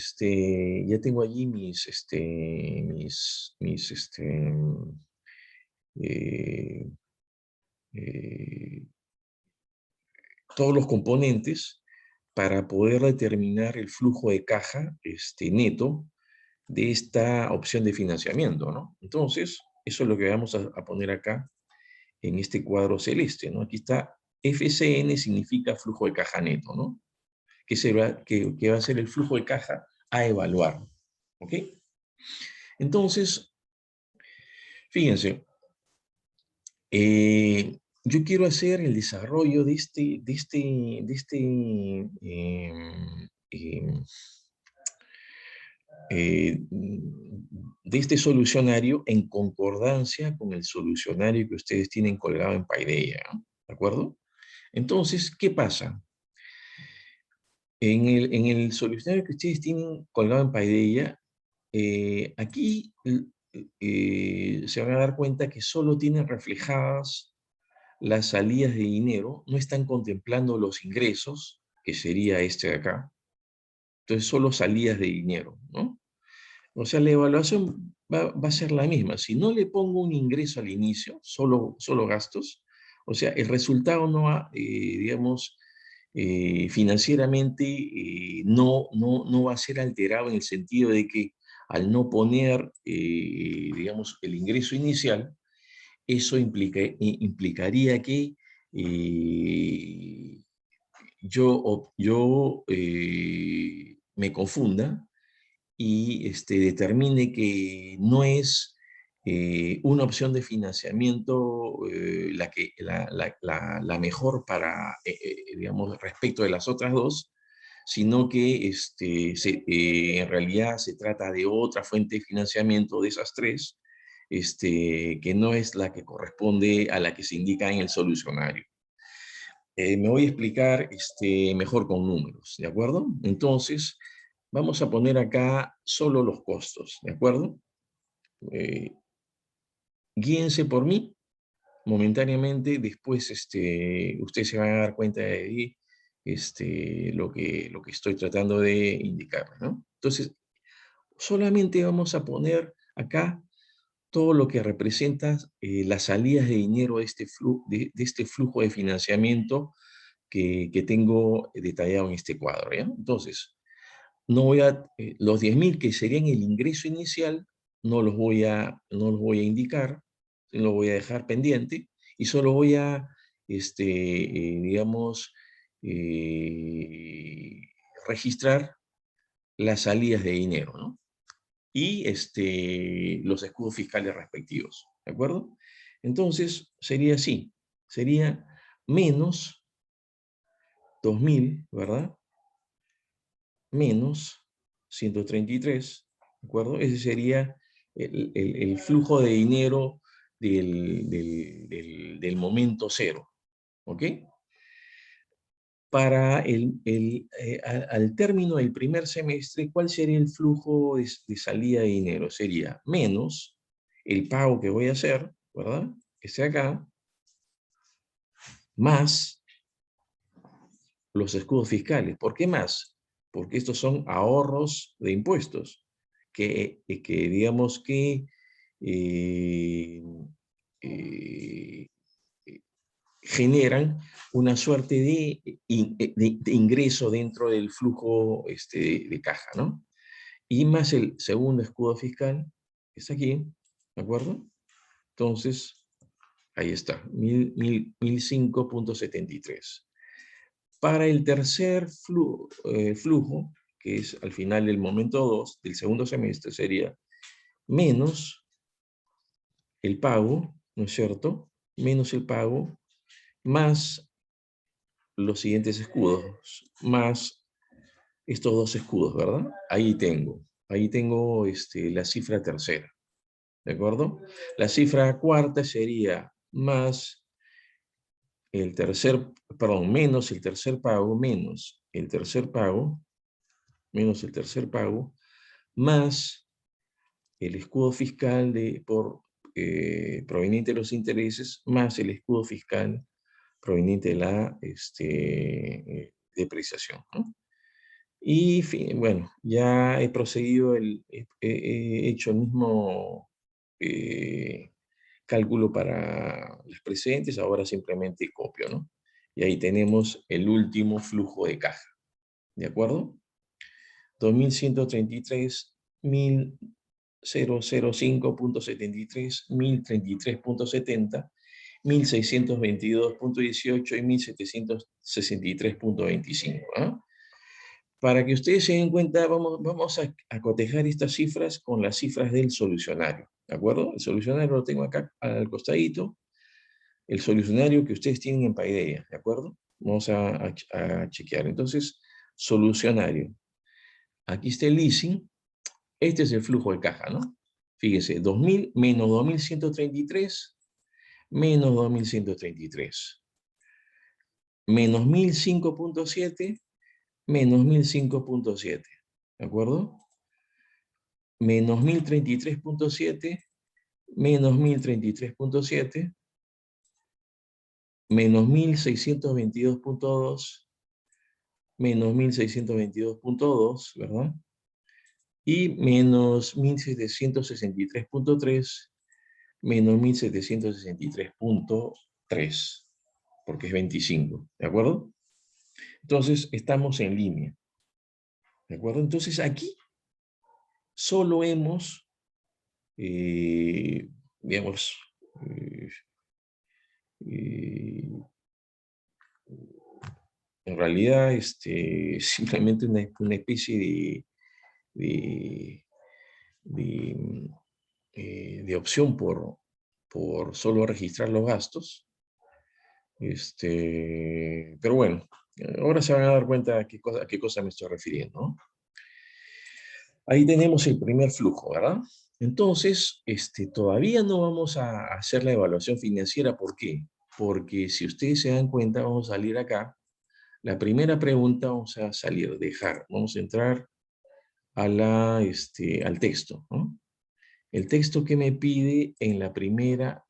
eh, todos los componentes para poder determinar el flujo de caja neto de esta opción de financiamiento, ¿no? Entonces, eso es lo que vamos a poner acá en este cuadro celeste, ¿no? Aquí está FCN, significa flujo de caja neto, ¿no? Que va a ser el flujo de caja a evaluar, ¿ok? Entonces, fíjense, yo quiero hacer el desarrollo em, de este solucionario en concordancia con el solucionario que ustedes tienen colgado en Paideia, ¿no? ¿De acuerdo? Entonces, ¿qué pasa? En el solucionario que ustedes tienen colgado en Paideia, aquí se van a dar cuenta que solo tienen reflejadas las salidas de dinero, no están contemplando los ingresos, que sería este de acá, Entonces, solo salidas de dinero, ¿no? O sea, la evaluación va a ser la misma. Si no le pongo un ingreso al inicio, solo gastos, o sea, el resultado no va, digamos, financieramente no va a ser alterado en el sentido de que al no poner, digamos, el ingreso inicial, eso implicaría que yo me confunda y determine que no es una opción de financiamiento la mejor para, digamos, respecto de las otras dos, sino que en realidad se trata de otra fuente de financiamiento de esas tres, que no es la que corresponde a la que se indica en el solucionario. Me voy a explicar mejor con números, ¿de acuerdo? Entonces, vamos a poner acá solo los costos, ¿de acuerdo? Guíense por mí momentáneamente, después ustedes se van a dar cuenta de lo que estoy tratando de indicarles, ¿no? Entonces, solamente vamos a poner acá todo lo que representa las salidas de dinero de este flujo de financiamiento que tengo detallado en este cuadro, ¿ya? Entonces, los 10.000 que serían el ingreso inicial, no los voy a indicar, lo voy a dejar pendiente y solo voy a, digamos, eh, registrar las salidas de dinero, ¿no? Y los escudos fiscales respectivos, ¿de acuerdo? Entonces, sería así, sería menos 2.000, ¿verdad? Menos 133, ¿de acuerdo? Ese sería el flujo de dinero del momento cero, ¿ok? Para al término del primer semestre, ¿cuál sería el flujo de salida de dinero? Sería menos el pago que voy a hacer, ¿verdad? Este acá, más los escudos fiscales. ¿Por qué más? Porque estos son ahorros de impuestos que digamos que eh, eh, generan una suerte de ingreso dentro del flujo de caja, ¿no? Y más el segundo escudo fiscal, que está aquí, ¿de acuerdo? Entonces, ahí está, 1005.73. Para el tercer flujo, que es al final del momento 2 del segundo semestre, sería menos el pago, ¿no es cierto? Menos el pago, más los siguientes escudos, más estos dos escudos, ¿verdad? Ahí tengo la cifra tercera, ¿de acuerdo? La cifra cuarta sería más el tercer, perdón, menos el tercer pago, menos el tercer pago, más el escudo fiscal proveniente de los intereses, más el escudo fiscal proveniente de la depreciación, ¿no? Y bueno, ya he procedido, he hecho el mismo cálculo para los presentes, ahora simplemente copio, ¿no? Y ahí tenemos el último flujo de caja, ¿de acuerdo? 2.133, 1.005.73, 1.033.70, 1.622.18 y 1.763.25, ¿ah? Para que ustedes se den cuenta, vamos a cotejar estas cifras con las cifras del solucionario, ¿de acuerdo? El solucionario lo tengo acá al costadito, el solucionario que ustedes tienen en Paideia, ¿de acuerdo? Vamos a chequear. Entonces, solucionario. Aquí está el leasing. Este es el flujo de caja, ¿no? Fíjense, 2.000 menos 2.133, menos 2.133, menos 1.005.7, menos 1.005.7, ¿de acuerdo? Menos 1.033.7, menos 1.033.7, menos 1.622.2, menos 1622.2, ¿verdad? Y menos 1763.3, menos 1763.3, porque es 25, ¿de acuerdo? Entonces, estamos en línea, ¿de acuerdo? Entonces, aquí solo hemos, digamos, eh, eh, en realidad, simplemente una especie de, de, de opción por solo registrar los gastos. Pero bueno, ahora se van a dar cuenta a qué cosa me estoy refiriendo, ¿no? Ahí tenemos el primer flujo, ¿verdad? Entonces, todavía no vamos a hacer la evaluación financiera. ¿Por qué? Porque si ustedes se dan cuenta, vamos a salir acá. La primera pregunta vamos a salir, vamos a entrar al texto, ¿no? El texto que me pide en la primera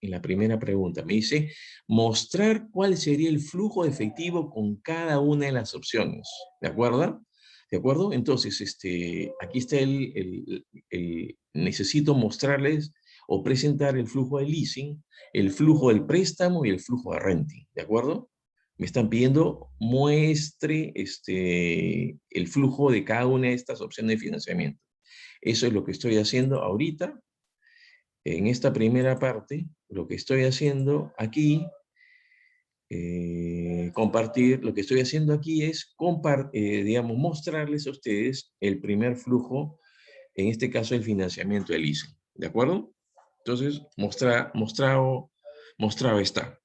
pregunta, me dice mostrar cuál sería el flujo efectivo con cada una de las opciones, ¿de acuerdo? ¿De acuerdo? Entonces, aquí está necesito mostrarles o presentar el flujo de leasing, el flujo del préstamo y el flujo de renting, ¿de acuerdo? Me están pidiendo muestre el flujo de cada una de estas opciones de financiamiento. Eso es lo que estoy haciendo ahorita. En esta primera parte, lo que estoy haciendo aquí, lo que estoy haciendo aquí es, digamos, mostrarles a ustedes el primer flujo, en este caso el financiamiento del leasing, ¿de acuerdo? Entonces, mostrado está.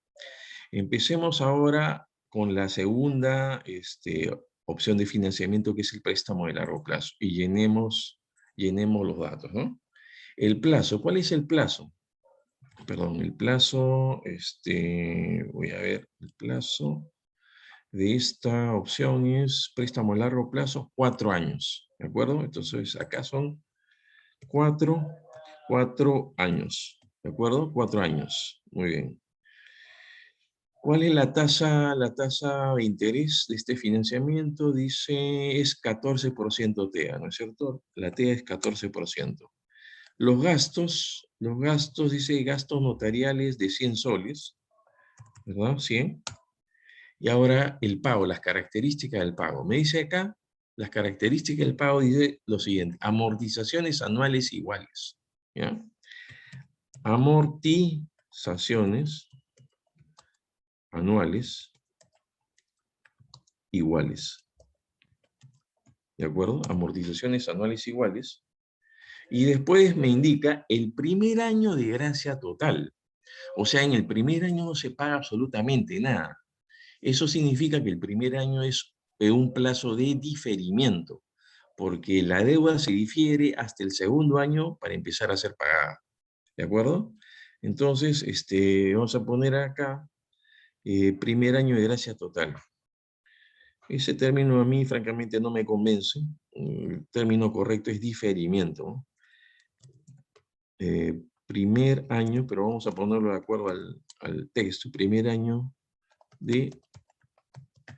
Empecemos ahora con la segunda opción de financiamiento, que es el préstamo de largo plazo, y llenemos los datos, ¿no? El plazo, ¿cuál es el plazo? Perdón, el plazo, voy a ver, el plazo de esta opción es préstamo a largo plazo, 4 años, ¿de acuerdo? Entonces, acá son 4 años, ¿de acuerdo? 4 años, muy bien. ¿Cuál es la tasa de interés de este financiamiento? Dice, es 14% TEA, ¿no es cierto? La TEA es 14%. Los gastos, dice gastos notariales de 100 soles, ¿verdad? 100. Y ahora el pago, las características del pago. Me dice acá, las características del pago dice lo siguiente, amortizaciones anuales iguales, ¿ya? Amortizaciones anuales iguales, ¿de acuerdo? Amortizaciones anuales iguales. Y después me indica el primer año de gracia total. O sea, en el primer año no se paga absolutamente nada. Eso significa que el primer año es un plazo de diferimiento, porque la deuda se difiere hasta el segundo año para empezar a ser pagada. ¿De acuerdo? Entonces, vamos a poner acá primer año de gracia total. Ese término a mí, francamente, no me convence. El término correcto es diferimiento, ¿no? Primer año, pero vamos a ponerlo de acuerdo al texto. Primer año de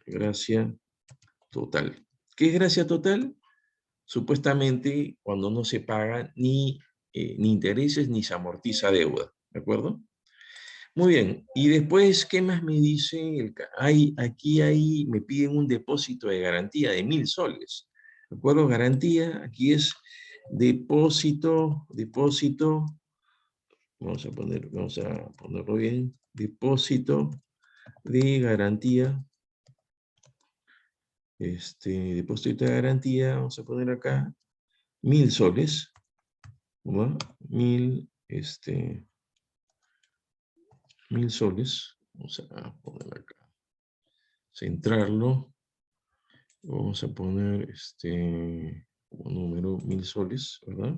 gracia total. ¿Qué es gracia total? Supuestamente cuando no se paga ni intereses ni se amortiza deuda, ¿de acuerdo? Muy bien, y después, ¿qué más me dice? Aquí me piden un depósito de garantía de 1000 soles, ¿de acuerdo? Garantía, aquí es depósito, vamos a ponerlo bien, depósito de garantía, depósito de garantía, vamos a poner acá, 1000 soles, ¿no? 1000 soles, vamos a poner acá, centrarlo, vamos a poner como número 1000 soles, ¿verdad?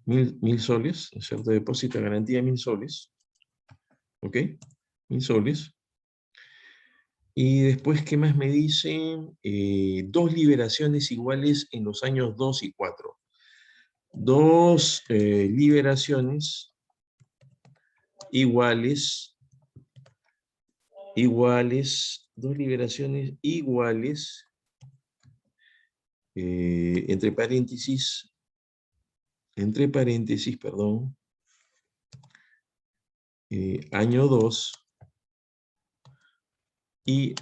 1000 soles, ¿no es cierto? Depósito de garantía 1000 soles, ¿ok? 1000 soles. Y después, ¿qué más me dicen? 2 liberaciones iguales en los años 2 y 4. 2 liberaciones iguales iguales, dos liberaciones iguales, entre paréntesis, perdón, año 2 y,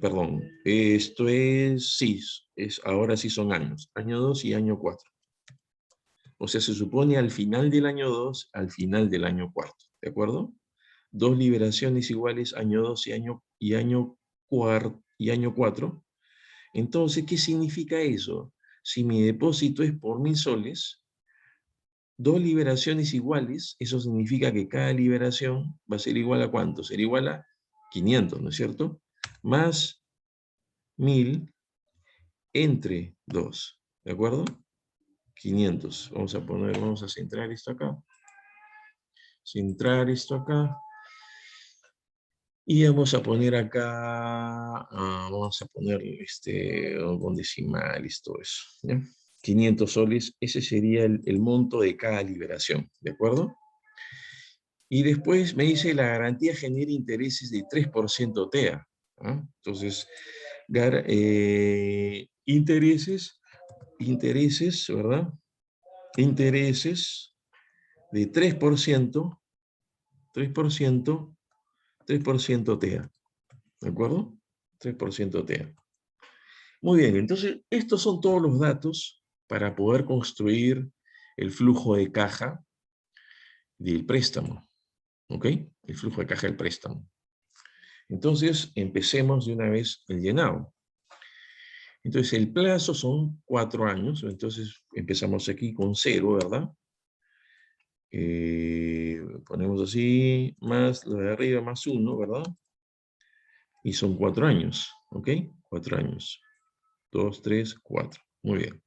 perdón, esto es, sí, ahora sí son años, año 2 y año 4. O sea, se supone al final del año 2, al final del año 4, ¿de acuerdo? Dos liberaciones iguales, año 2 y año 4. Entonces, ¿qué significa eso? Si mi depósito es por 1.000 soles, dos liberaciones iguales, eso significa que cada liberación va a ser igual a ¿cuánto? Será igual a 500, ¿no es cierto? Más 1.000 entre 2, ¿de acuerdo? 500. Vamos a centrar esto acá. Centrar esto acá. Y vamos a poner acá, vamos a poner con decimales, todo eso, ¿ya? 500 soles, ese sería el monto de cada liberación, ¿de acuerdo? Y después me dice la garantía genera intereses de 3% TEA. ¿Ah? Entonces, intereses, ¿verdad? Intereses de 3%, 3%, 3% TEA. ¿De acuerdo? 3% TEA. Muy bien, entonces estos son todos los datos para poder construir el flujo de caja del préstamo. ¿Ok? El flujo de caja del préstamo. Entonces, empecemos de una vez el llenado. Entonces, el plazo son 4 años. Entonces, empezamos aquí con 0, ¿verdad? Ponemos así, más lo de arriba, más 1, ¿verdad? Y son 4 años, ¿ok? 4 años. 2, 3, 4. Muy bien.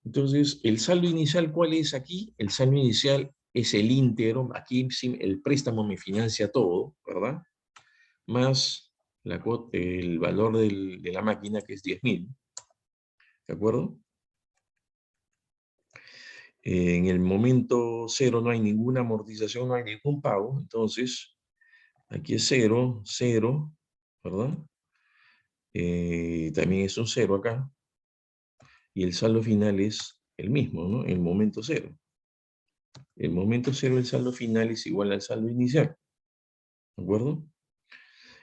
Entonces, ¿el saldo inicial cuál es aquí? El saldo inicial es el íntegro. Aquí el préstamo me financia todo, ¿verdad? Más el valor de la máquina, que es 10.000. ¿De acuerdo? En el momento 0 no hay ninguna amortización, no hay ningún pago. Entonces, aquí es 0, 0, ¿verdad? También es un 0 acá. Y el saldo final es el mismo, ¿no? El momento 0. El momento 0, el saldo final es igual al saldo inicial. ¿De acuerdo?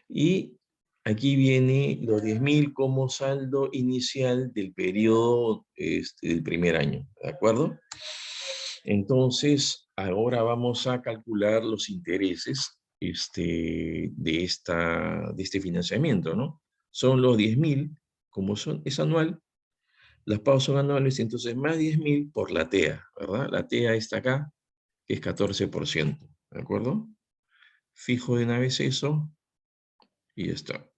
Y aquí viene los 10.000 como saldo inicial del periodo del primer año. ¿De acuerdo? Entonces, ahora vamos a calcular los intereses de este financiamiento, ¿no? Son los 10.000, como es anual, las pagos son anuales, entonces más 10.000 por la TEA, ¿verdad? La TEA está acá, que es 14%, ¿de acuerdo? Fijo de una vez eso, y ya está.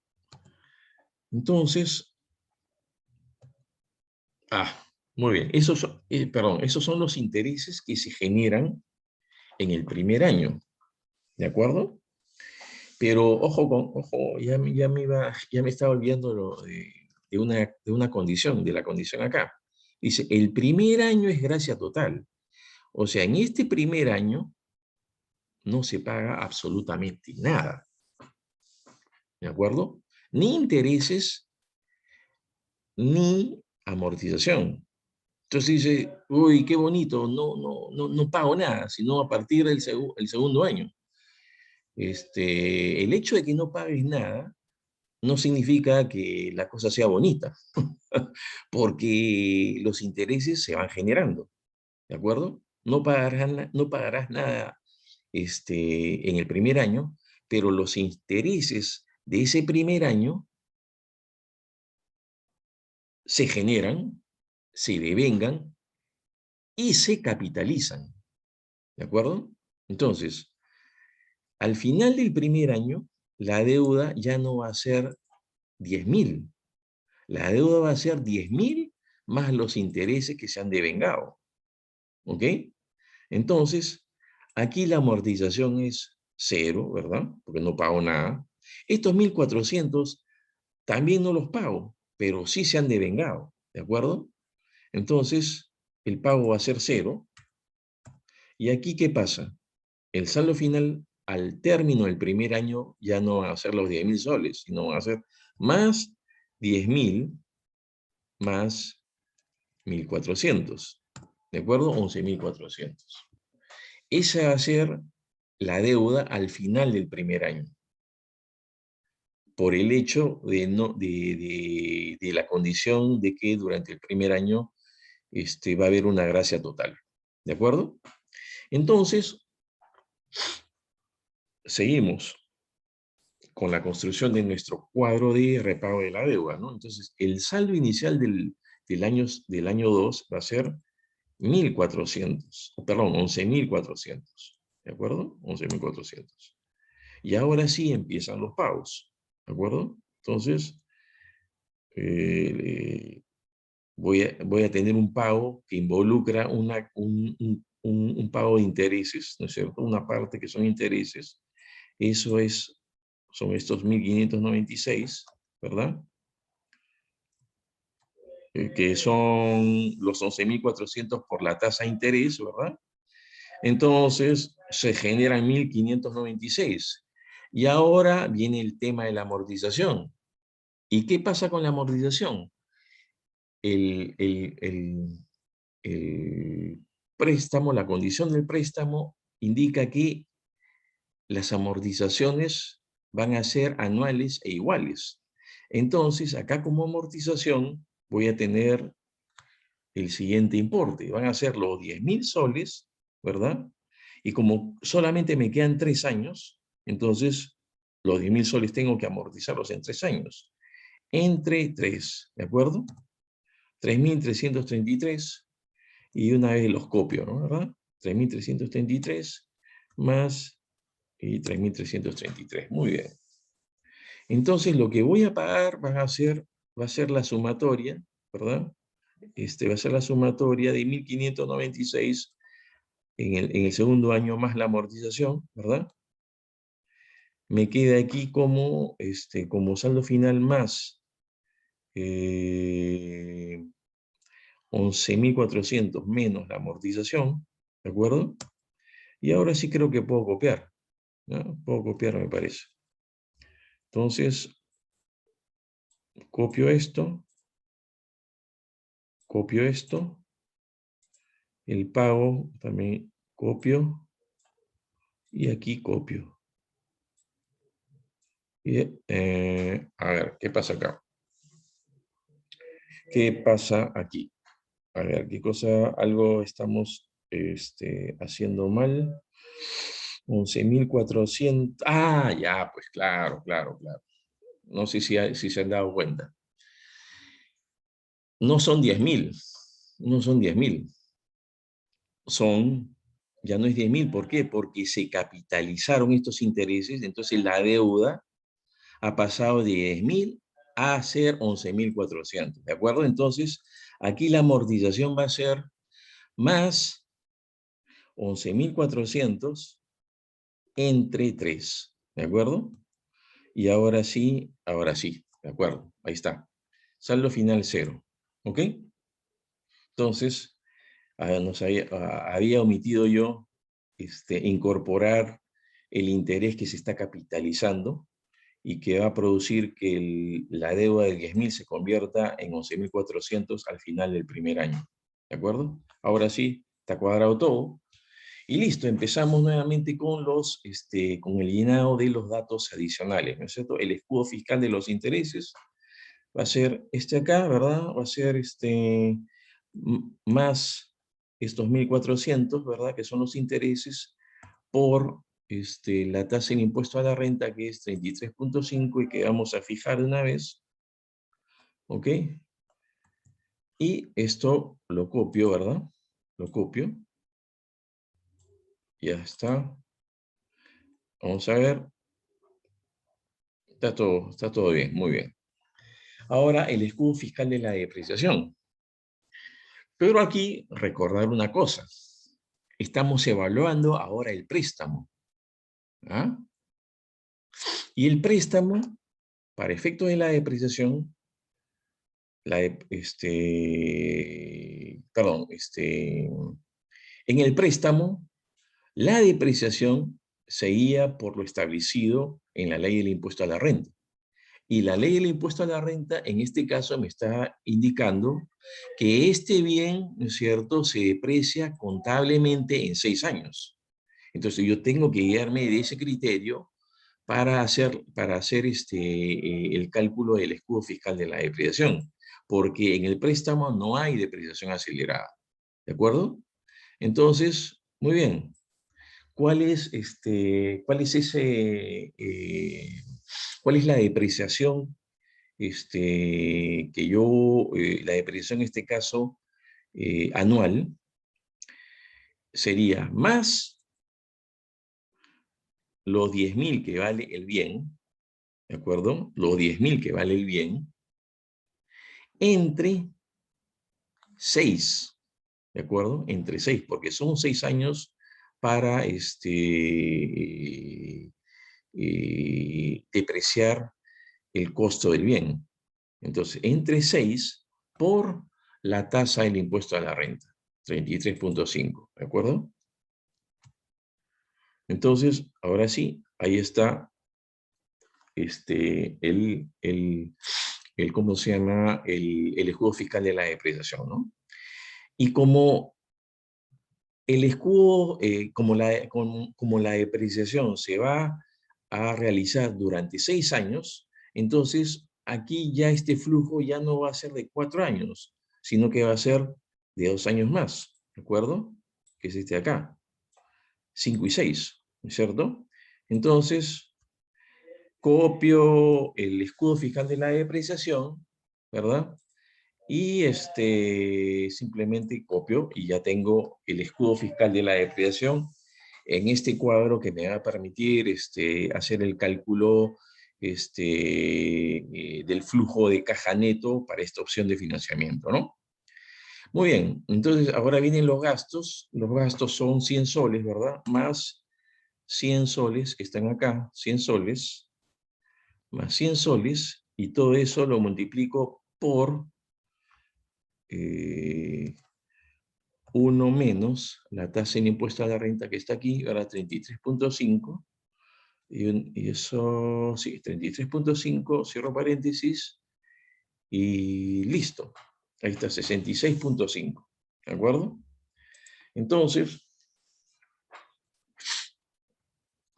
Entonces, muy bien, esos son los intereses que se generan en el primer año, ¿de acuerdo? Pero ojo, ya me estaba olvidando de una condición, de la condición acá. Dice, el primer año es gracia total. O sea, en este primer año no se paga absolutamente nada. ¿De acuerdo? Ni intereses, ni amortización. Entonces dice, uy, qué bonito, no pago nada, sino a partir del el segundo año. El hecho de que no pagues nada no significa que la cosa sea bonita, porque los intereses se van generando, ¿de acuerdo? No pagarás nada en el primer año, pero los intereses de ese primer año se generan, se devengan y se capitalizan, ¿de acuerdo? Entonces, al final del primer año, la deuda ya no va a ser 10.000. La deuda va a ser 10.000 más los intereses que se han devengado. ¿Ok? Entonces, aquí la amortización es 0, ¿verdad? Porque no pago nada. Estos 1.400 también no los pago, pero sí se han devengado. ¿De acuerdo? Entonces, el pago va a ser 0. ¿Y aquí qué pasa? El saldo final al término del primer año ya no van a ser los 10.000 soles, sino van a ser más 10.000 más 1.400. ¿De acuerdo? 11.400. Esa va a ser la deuda al final del primer año, por el hecho de, no, de la condición de que durante el primer año va a haber una gracia total. ¿De acuerdo? Entonces, seguimos con la construcción de nuestro cuadro de repago de la deuda, ¿no? Entonces, el saldo inicial del año 2 va a ser 1.400, perdón, 11.400, ¿de acuerdo? 11.400. Y ahora sí empiezan los pagos, ¿de acuerdo? Entonces, voy a tener un pago que involucra un pago de intereses, ¿no es cierto? Una parte que son intereses. Eso son estos 1.596, ¿verdad? Que son los 11.400 por la tasa de interés, ¿verdad? Entonces, se generan 1.596. Y ahora viene el tema de la amortización. ¿Y qué pasa con la amortización? El préstamo, la condición del préstamo indica que las amortizaciones van a ser anuales e iguales. Entonces, acá como amortización voy a tener el siguiente importe. Van a ser los 10.000 soles, ¿verdad? Y como solamente me quedan 3 años, entonces los 10.000 soles tengo que amortizarlos en 3 años. Entre 3, ¿de acuerdo? 3.333, y una vez los copio, ¿no? ¿Verdad? 3.333 más y 3.333. Muy bien. Entonces lo que voy a pagar va a ser la sumatoria, ¿verdad? Va a ser la sumatoria de 1.596 en el segundo año más la amortización, ¿verdad? Me queda aquí como saldo final más 11.400 menos la amortización, ¿de acuerdo? Y ahora sí creo que puedo copiar, ¿no? Puedo copiar, me parece. Entonces, copio esto, el pago también copio, y aquí copio. Y, a ver, ¿qué pasa acá? ¿Qué pasa aquí? A ver, ¿qué cosa? Algo estamos haciendo mal. 11.400. Ah, ya, pues claro, claro, claro. No sé si se han dado cuenta. No son 10.000. No son 10.000. Ya no es 10.000. ¿Por qué? Porque se capitalizaron estos intereses. Entonces la deuda ha pasado de 10.000 a ser 11.400. ¿De acuerdo? Entonces, aquí la amortización va a ser más 11.400 entre 3. ¿De acuerdo? Y ahora sí, ¿de acuerdo? Ahí está. Saldo final 0. ¿Ok? Entonces, había omitido yo incorporar el interés que se está capitalizando y que va a producir que la deuda de 10.000 se convierta en 11.400 al final del primer año. ¿De acuerdo? Ahora sí, está cuadrado todo. Y listo, empezamos nuevamente con el llenado de los datos adicionales, ¿no es cierto? El escudo fiscal de los intereses va a ser acá, ¿verdad? Va a ser más estos 1.400, ¿verdad? Que son los intereses por la tasa del impuesto a la renta, que es 33.5 y que vamos a fijar de una vez, ¿ok? Y esto lo copio, ¿verdad? Lo copio. Ya está. Vamos a ver. Está todo bien, muy bien. Ahora, el escudo fiscal de la depreciación. Pero aquí, recordar una cosa. Estamos evaluando ahora el préstamo. ¿Ah? Y el préstamo, para efecto de la depreciación, perdón, en el préstamo, la depreciación se guía por lo establecido en la ley del impuesto a la renta. Y la ley del impuesto a la renta, en este caso, me está indicando que este bien, ¿no es cierto?, se deprecia contablemente en 6 años. Entonces, yo tengo que guiarme de ese criterio para hacer el cálculo del escudo fiscal de la depreciación, porque en el préstamo no hay depreciación acelerada. ¿De acuerdo? Entonces, muy bien. ¿Cuál es cuál es la depreciación la depreciación en este caso anual? Sería más los 10.000 que vale el bien, ¿de acuerdo? Los 10.000 que vale el bien, entre 6, ¿de acuerdo? Entre 6, porque son 6 años para depreciar el costo del bien. Entonces, entre 6 por la tasa del impuesto a la renta, 33.5, ¿de acuerdo? Entonces, ahora sí, ahí está ¿cómo se llama? El escudo fiscal de la depreciación, ¿no? Y como el escudo, como la depreciación se va a realizar durante 6 años, entonces aquí ya este flujo ya no va a ser de 4 años, sino que va a ser de 2 años más, ¿de acuerdo? Que es este de acá, 5 y 6, ¿no es cierto? Entonces, copio el escudo fiscal de la depreciación, ¿verdad? Y simplemente copio y ya tengo el escudo fiscal de la depreciación en este cuadro que me va a permitir hacer el cálculo del flujo de caja neto para esta opción de financiamiento, ¿no? Muy bien, entonces ahora vienen los gastos. Los gastos son 100 soles, ¿verdad? Más 100 soles que están acá, 100 soles, más 100 soles, y todo eso lo multiplico por 1 menos la tasa en impuesto a la renta que está aquí, ahora 33.5, y eso, sí, 33.5, cierro paréntesis, y listo. Ahí está, 66.5, ¿de acuerdo? Entonces,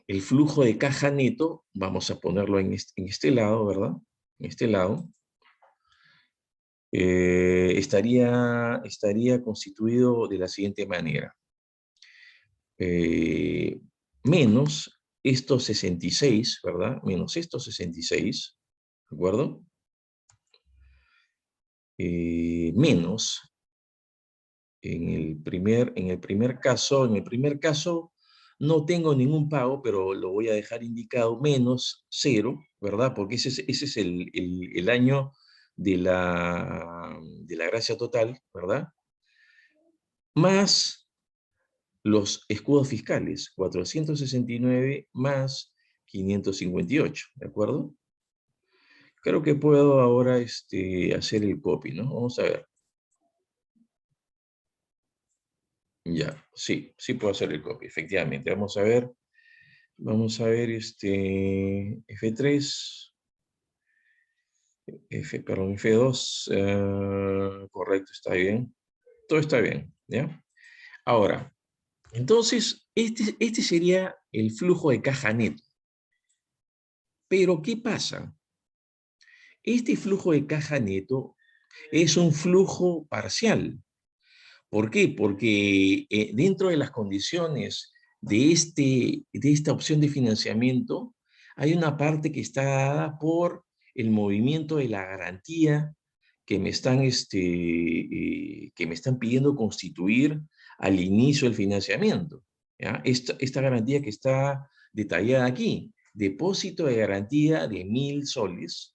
el flujo de caja neto, vamos a ponerlo en este lado, ¿verdad? En este lado, estaría constituido de la siguiente manera. Menos estos 66, ¿verdad? Menos estos 66, ¿de acuerdo? Menos, en el primer caso no tengo ningún pago, pero lo voy a dejar indicado, menos 0, ¿verdad? Porque ese es el año de la gracia total, ¿verdad? Más los escudos fiscales, 469 más 558, ¿de acuerdo? Creo que puedo ahora hacer el copy, ¿no? Vamos a ver. Ya, sí, sí puedo hacer el copy, efectivamente. Vamos a ver F3, perdón, F2, correcto, está bien. Todo está bien, ¿ya? Ahora, entonces, este sería el flujo de caja neto. Pero, ¿qué pasa? Este flujo de caja neto es un flujo parcial. ¿Por qué? Porque dentro de las condiciones de esta opción de financiamiento, hay una parte que está dada por el movimiento de la garantía que que me están pidiendo constituir al inicio del financiamiento, ¿ya? Esta garantía que está detallada aquí, depósito de garantía de 1.000 soles,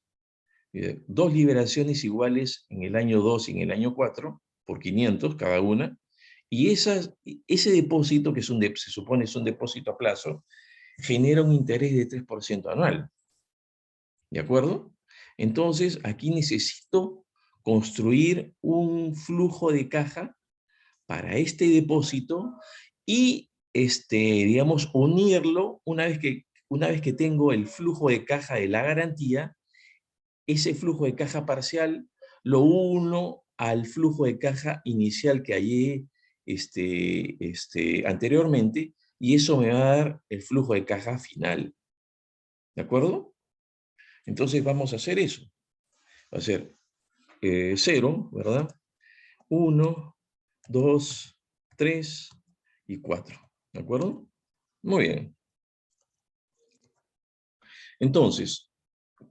2 liberaciones iguales en el año 2 y en el año 4, por 500 cada una, y ese depósito, que se supone es un depósito a plazo, genera un interés de 3% anual. ¿De acuerdo? Entonces, aquí necesito construir un flujo de caja para este depósito y digamos, unirlo una vez que tengo el flujo de caja de la garantía, ese flujo de caja parcial lo uno al flujo de caja inicial que hallé anteriormente, y eso me va a dar el flujo de caja final. ¿De acuerdo? Entonces vamos a hacer eso. Va a ser 0, ¿verdad? 1, 2, 3 y 4. ¿De acuerdo? Muy bien. Entonces,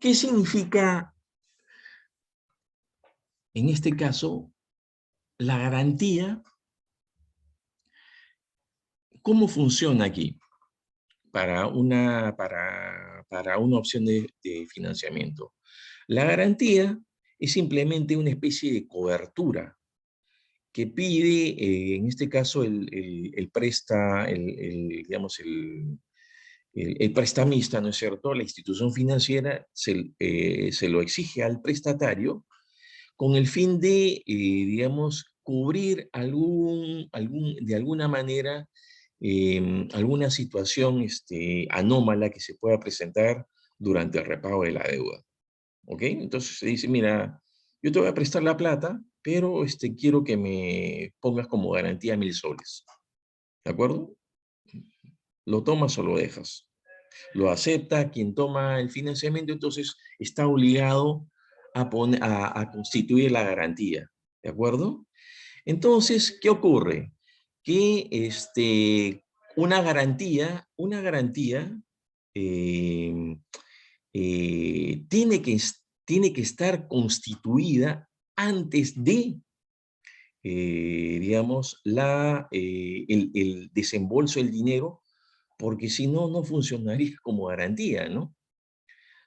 ¿qué significa, en este caso, la garantía? ¿Cómo funciona aquí para una opción de financiamiento? La garantía es simplemente una especie de cobertura que pide, en este caso, digamos, el prestamista, ¿no es cierto? La institución financiera se lo exige al prestatario con el fin de, digamos, cubrir de alguna manera alguna situación anómala que se pueda presentar durante el repago de la deuda. ¿Ok? Entonces se dice, mira, yo te voy a prestar la plata, pero quiero que me pongas como garantía 1000 soles. ¿De acuerdo? ¿Lo tomas o lo dejas? Lo acepta quien toma el financiamiento, entonces está obligado a constituir la garantía. ¿De acuerdo? Entonces, ¿qué ocurre? Que una garantía eh, tiene que estar constituida antes de, digamos, el desembolso del dinero, porque si no, no funcionaría como garantía, ¿no?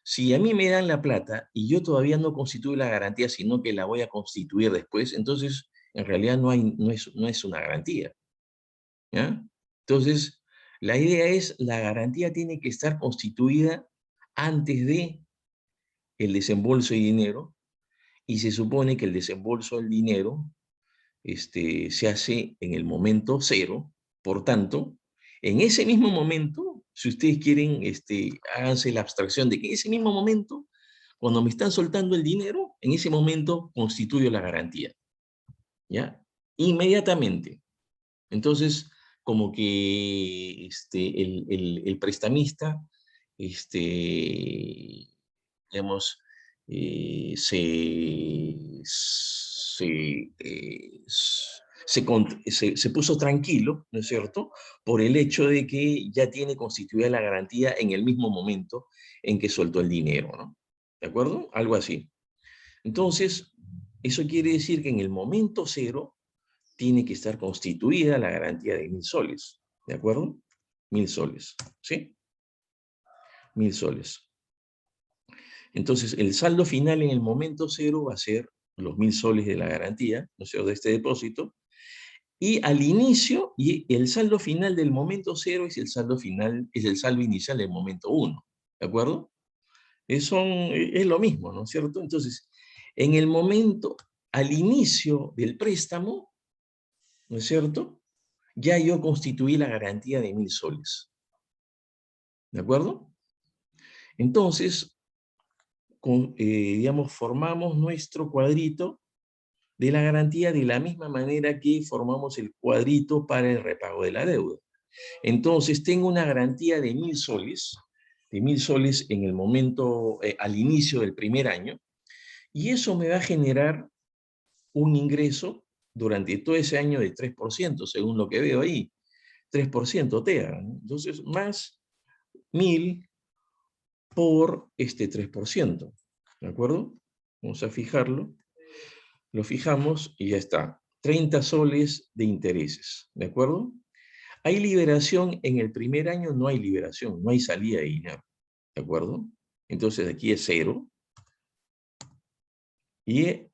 Si a mí me dan la plata y yo todavía no constituyo la garantía, sino que la voy a constituir después, entonces en realidad no es una garantía, ¿ya? Entonces, la idea es, la garantía tiene que estar constituida antes de el desembolso de dinero, y se supone que el desembolso del dinero se hace en el momento cero. Por tanto, en ese mismo momento, si ustedes quieren, háganse la abstracción de que en ese mismo momento, cuando me están soltando el dinero, en ese momento constituyo la garantía, ¿ya? Inmediatamente. Entonces, como que el prestamista, digamos, se puso tranquilo, ¿no es cierto?, por el hecho de que ya tiene constituida la garantía en el mismo momento en que soltó el dinero, ¿no? ¿De acuerdo? Algo así. Entonces, eso quiere decir que en el momento cero tiene que estar constituida la garantía de 1000 soles, ¿de acuerdo? 1000 soles, ¿sí? 1000 soles. Entonces, el saldo final en el momento cero va a ser los 1000 soles de la garantía, ¿no es cierto?, de este depósito, y al inicio, y el saldo final del momento cero es el saldo inicial del momento 1, ¿de acuerdo? Es lo mismo, ¿no es cierto? Entonces, en el momento, al inicio del préstamo, ¿no es cierto?, ya yo constituí la garantía de 1000 soles, ¿de acuerdo? Entonces, digamos, formamos nuestro cuadrito de la garantía de la misma manera que formamos el cuadrito para el repago de la deuda. Entonces, tengo una garantía de 1000 soles, en el momento, al inicio del primer año, y eso me va a generar un ingreso durante todo ese año de 3%, según lo que veo ahí, 3% TEA, ¿no? Entonces, más 1000 por este 3%, ¿de acuerdo? Vamos a fijarlo. Lo fijamos y ya está. 30 soles de intereses, ¿de acuerdo? ¿Hay liberación en el primer año? No hay liberación, no hay salida de dinero, ¿de acuerdo? Entonces aquí es 0. Y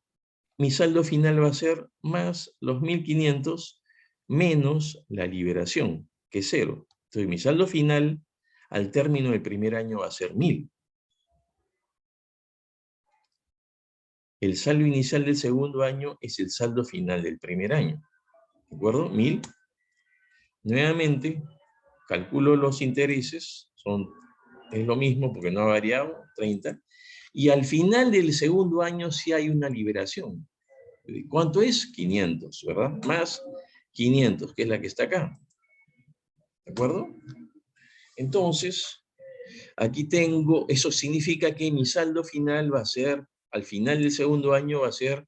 mi saldo final va a ser más los 1500 menos la liberación, que es 0. Entonces mi saldo final al término del primer año va a ser 1000. El saldo inicial del segundo año es el saldo final del primer año, ¿de acuerdo? 1000 Nuevamente, calculo los intereses, es lo mismo porque no ha variado, 30. Y al final del segundo año sí hay una liberación. ¿Cuánto es? 500, ¿verdad? Más 500, que es la que está acá. ¿De acuerdo? Entonces, aquí tengo, eso significa que mi saldo final va a ser, al final del segundo año va a ser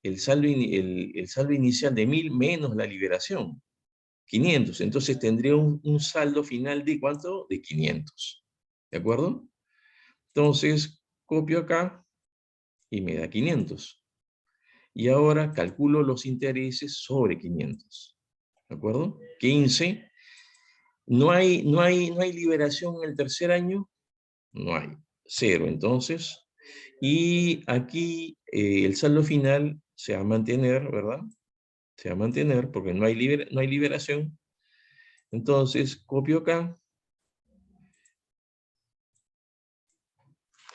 el saldo inicial de 1000 menos la liberación, 500. Entonces tendría un saldo final de ¿cuánto? De 500. ¿De acuerdo? Entonces, copio acá y me da 500. Y ahora calculo los intereses sobre 500. ¿De acuerdo? 15. No hay liberación en el tercer año. No hay. 0, entonces. Y aquí el saldo final se va a mantener, ¿verdad? Se va a mantener porque no hay liberación. Entonces, copio acá.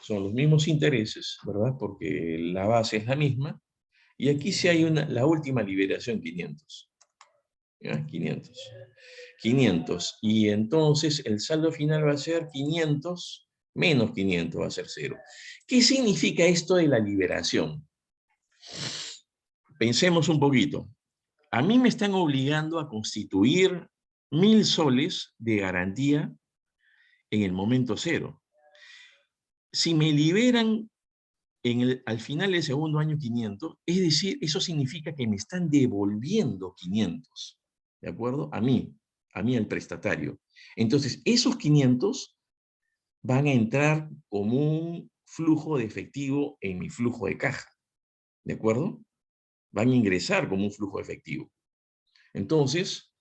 Son los mismos intereses, ¿verdad? Porque la base es la misma. Y aquí sí hay la última liberación, 500. ¿Ya? 500. 500. Y entonces el saldo final va a ser 500 menos 500, va a ser 0. ¿Qué significa esto de la liberación? Pensemos un poquito. A mí me están obligando a constituir 1000 soles de garantía en el momento 0. Si me liberan al final del segundo año 500, es decir, eso significa que me están devolviendo 500, ¿de acuerdo? A mí, al prestatario. Entonces, esos 500 van a entrar como un flujo de efectivo en mi flujo de caja, ¿de acuerdo? Van a ingresar como un flujo de efectivo. Entonces,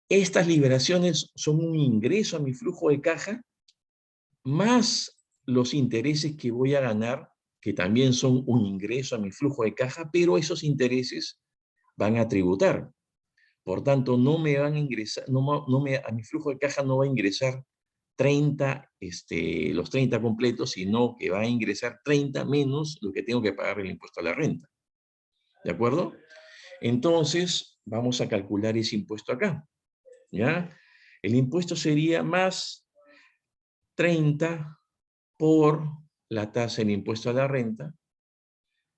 estas liberaciones son un ingreso a mi flujo de caja, más los intereses que voy a ganar, que también son un ingreso a mi flujo de caja, pero esos intereses van a tributar. Por tanto, no me van a ingresar, a mi flujo de caja no va a ingresar 30, los 30 completos, sino que va a ingresar 30 menos lo que tengo que pagar el impuesto a la renta. ¿De acuerdo? Entonces, vamos a calcular ese impuesto acá. ¿Ya? El impuesto sería más 30 por la tasa del impuesto a la renta,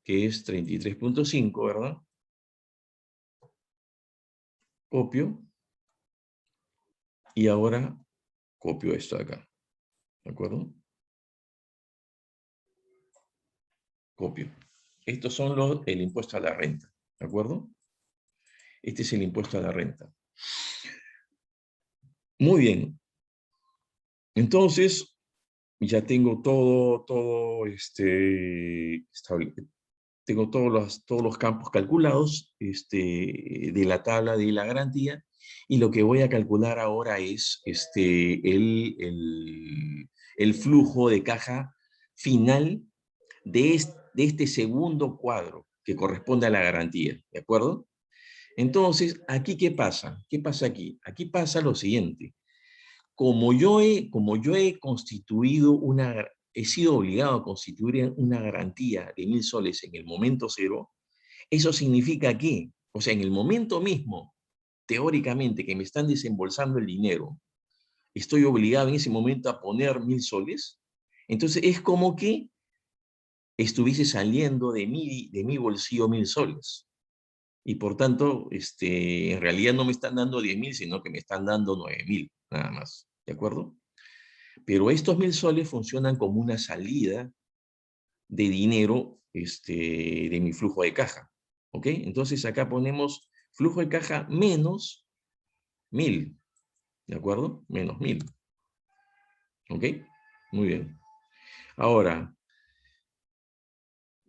que es 33.5, ¿verdad? Copio. Y ahora copio esto de acá. ¿De acuerdo? Copio. Estos son el impuesto a la renta. ¿De acuerdo? Este es el impuesto a la renta. Muy bien. Entonces, ya tengo tengo todos los campos calculados de la tabla de la garantía, y lo que voy a calcular ahora es el flujo de caja final de este segundo cuadro que corresponde a la garantía, ¿de acuerdo? Entonces, ¿aquí qué pasa? ¿Qué pasa aquí? Aquí pasa lo siguiente. Como yo he sido obligado a constituir una garantía de 1000 soles en el momento 0, eso significa que, o sea, en el momento mismo, teóricamente, que me están desembolsando el dinero, estoy obligado en ese momento a poner 1000 soles. Entonces es como que estuviese saliendo de mi bolsillo 1000 soles. Y por tanto, en realidad no me están dando 10.000, sino que me están dando 9.000, nada más. ¿De acuerdo? Pero estos 1000 soles funcionan como una salida de dinero de mi flujo de caja. ¿Ok? Entonces acá ponemos flujo de caja menos 1000. ¿De acuerdo? Menos 1000. ¿Ok? Muy bien. Ahora,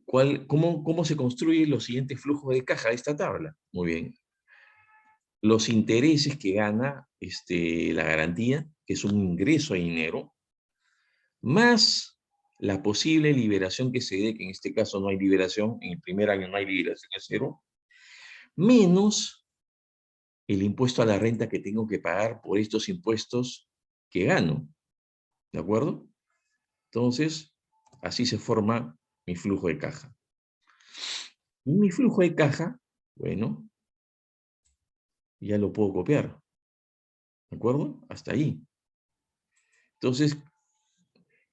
¿cómo se construyen los siguientes flujos de caja de esta tabla? Muy bien. Los intereses que gana la garantía, que es un ingreso de dinero, más la posible liberación que se dé, que en este caso no hay liberación, en el primer año no hay liberación, es 0, menos el impuesto a la renta que tengo que pagar por estos impuestos que gano. ¿De acuerdo? Entonces, así se forma mi flujo de caja. Y mi flujo de caja, bueno, Ya lo puedo copiar. ¿De acuerdo? Hasta ahí. Entonces,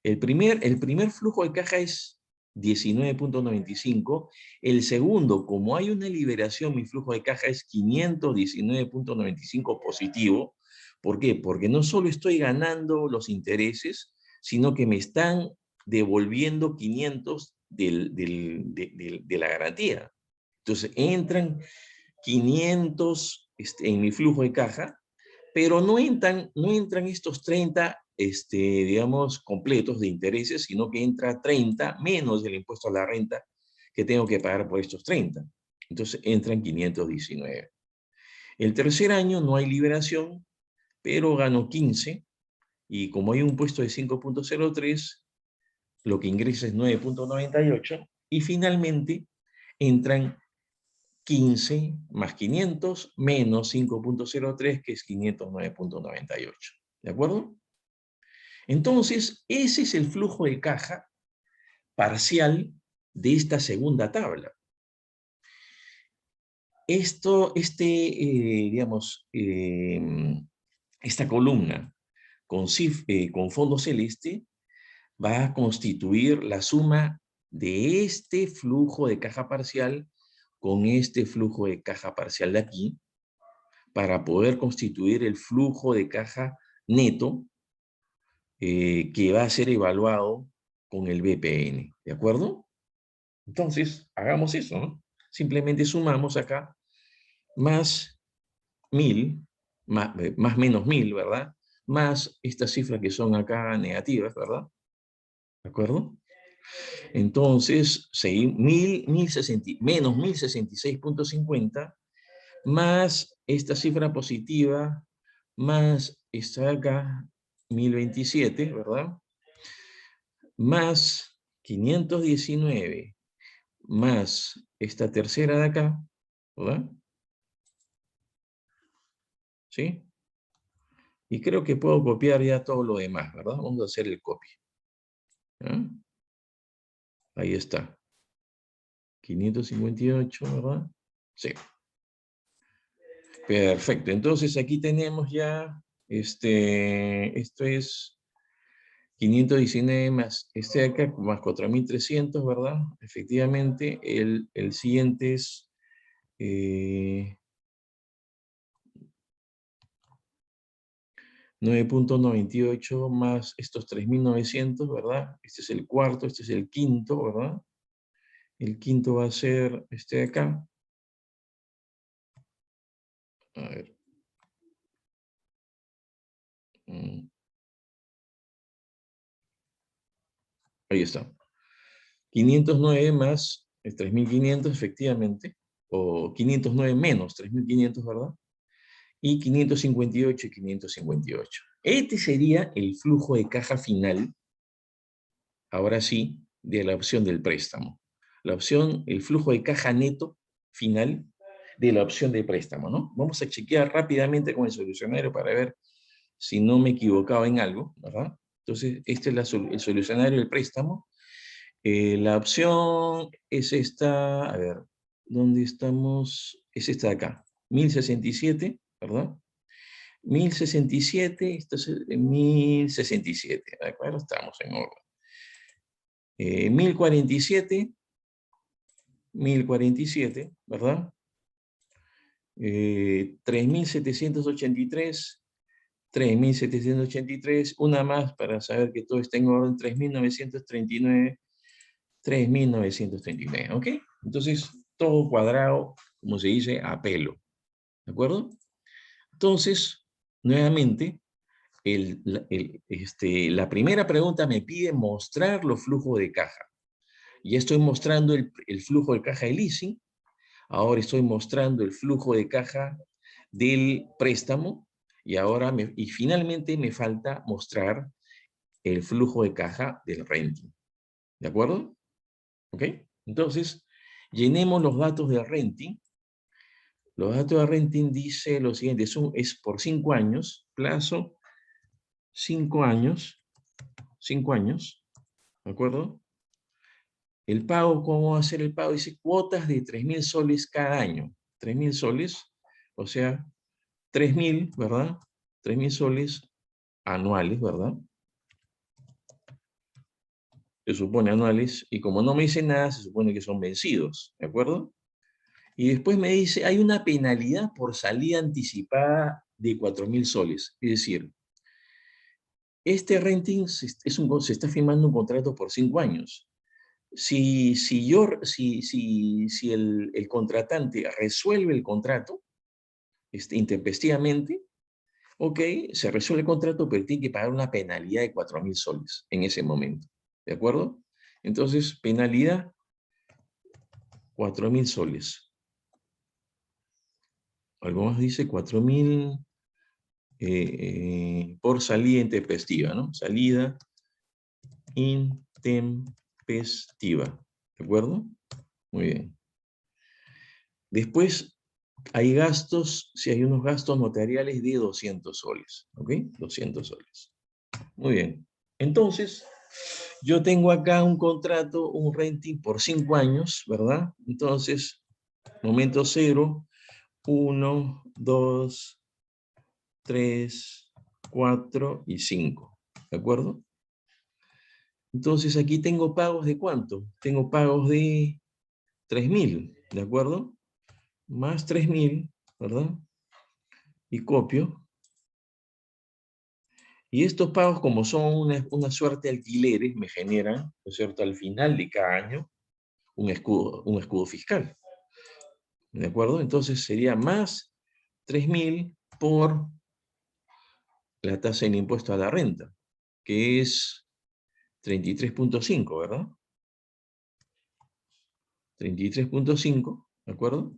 el primer flujo de caja es 19.95. El segundo, como hay una liberación, mi flujo de caja es 519.95 positivo. ¿Por qué? Porque no solo estoy ganando los intereses, sino que me están devolviendo 500 de la garantía. Entonces, entran 500 en mi flujo de caja, pero no entran estos 30, digamos, completos de intereses, sino que entra 30 menos del impuesto a la renta que tengo que pagar por estos 30. Entonces entran 519. El tercer año no hay liberación, pero gano 15, y como hay un impuesto de 5.03, lo que ingresa es 9.98, y finalmente entran 15 más 500 menos 5.03, que es 509.98. ¿De acuerdo? Entonces, ese es el flujo de caja parcial de esta segunda tabla. Digamos, esta columna con fondo celeste va a constituir la suma de este flujo de caja parcial con este flujo de caja parcial de aquí, para poder constituir el flujo de caja neto que va a ser evaluado con el BPN, ¿de acuerdo? Entonces, hagamos eso, ¿no? Simplemente sumamos acá más 1000, más menos 1000, ¿verdad? Más estas cifras que son acá negativas, ¿verdad? ¿De acuerdo? Entonces, menos 1066.50, más esta cifra positiva, más esta de acá, 1027, ¿verdad? Más 519, más esta tercera de acá, ¿verdad? ¿Sí? Y creo que puedo copiar ya todo lo demás, ¿verdad? Vamos a hacer el copy. ¿Ya? Ahí está. 558, ¿verdad? Sí. Perfecto. Entonces aquí tenemos ya, esto es 519 más este de acá, más 4.300, ¿verdad? Efectivamente, el siguiente es 9.98 más estos 3.900, ¿verdad? Este es el cuarto, este es el quinto, ¿verdad? El quinto va a ser este de acá. A ver. Ahí está. 509 más 3.500, efectivamente, o 509 menos 3.500, ¿verdad? Y 558 y 558. Este sería el flujo de caja final, ahora sí, de la opción del préstamo. La opción, el flujo de caja neto final de la opción de préstamo, ¿no? Vamos a chequear rápidamente con el solucionario para ver si no me equivocaba en algo, ¿verdad? Entonces, este es el solucionario del préstamo. La opción es esta, a ver, ¿dónde estamos? Es esta de acá, 1067, ¿verdad? 1067, esto es 1067, ¿de acuerdo? Estamos en orden. 1047, 1047, ¿verdad? 3.783, 3.783, una más para saber que todo está en orden, 3.939, 3.939, ¿ok? Entonces, todo cuadrado, como se dice, a pelo, ¿de acuerdo? Entonces, nuevamente, la primera pregunta me pide mostrar los flujos de caja. Ya estoy mostrando el flujo de caja de leasing, ahora estoy mostrando el flujo de caja del préstamo, y finalmente me falta mostrar el flujo de caja del renting. ¿De acuerdo? ¿Ok? Entonces, llenemos los datos del renting. Los datos de renting dice lo siguiente, es por 5 años, plazo 5 años, 5 años, ¿de acuerdo? El pago, ¿cómo va a ser el pago? Dice cuotas de 3.000 soles cada año. 3.000 soles, o sea, 3.000, ¿verdad? 3.000 soles anuales, ¿verdad? Se supone anuales, y como no me dice nada, se supone que son vencidos, ¿de acuerdo? Y después me dice, hay una penalidad por salida anticipada de 4.000 soles. Es decir, este renting se está firmando un contrato por 5 años. Si el contratante resuelve el contrato intempestivamente, ok, se resuelve el contrato, pero tiene que pagar una penalidad de 4.000 soles en ese momento. ¿De acuerdo? Entonces, penalidad, 4.000 soles. Algo más dice 4.000 por salida intempestiva, ¿no? Salida intempestiva. ¿De acuerdo? Muy bien. Después hay gastos, si hay unos gastos notariales de 200 soles. ¿Ok? 200 soles. Muy bien. Entonces, yo tengo acá un contrato, un renting por 5 años, ¿verdad? Entonces, momento 0, 1, 2, 3, 4 y 5. ¿De acuerdo? Entonces, aquí tengo pagos de ¿cuánto? Tengo pagos de 3.000, ¿de acuerdo? Más 3.000, ¿verdad? Y copio. Y estos pagos, como son una suerte de alquileres, me generan, ¿no es cierto?, al final de cada año, un escudo fiscal. ¿De acuerdo? Entonces sería más 3.000 por la tasa del impuesto a la renta, que es 33.5, ¿verdad? 33.5, ¿de acuerdo?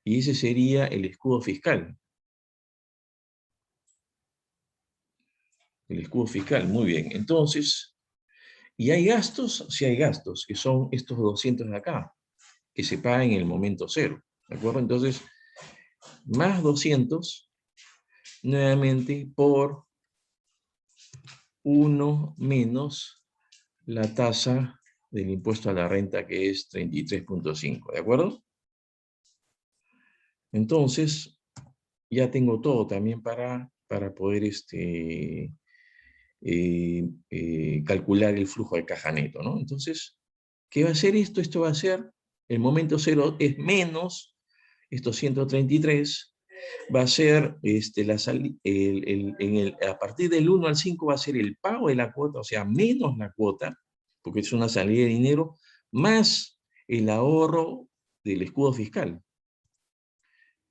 Y ese sería el escudo fiscal. El escudo fiscal, muy bien. Entonces, ¿y hay gastos? Sí hay gastos, que son estos 200 de acá, que se pagan en el momento 0, ¿de acuerdo? Entonces, más 200, nuevamente, por 1 menos la tasa del impuesto a la renta, que es 33.5, ¿de acuerdo? Entonces, ya tengo todo también para poder calcular el flujo de caja neto, ¿no? Entonces, ¿qué va a hacer esto? Esto va a ser, el momento 0 es menos estos 133, va a ser a partir del 1 al 5 va a ser el pago de la cuota, o sea, menos la cuota, porque es una salida de dinero, más el ahorro del escudo fiscal.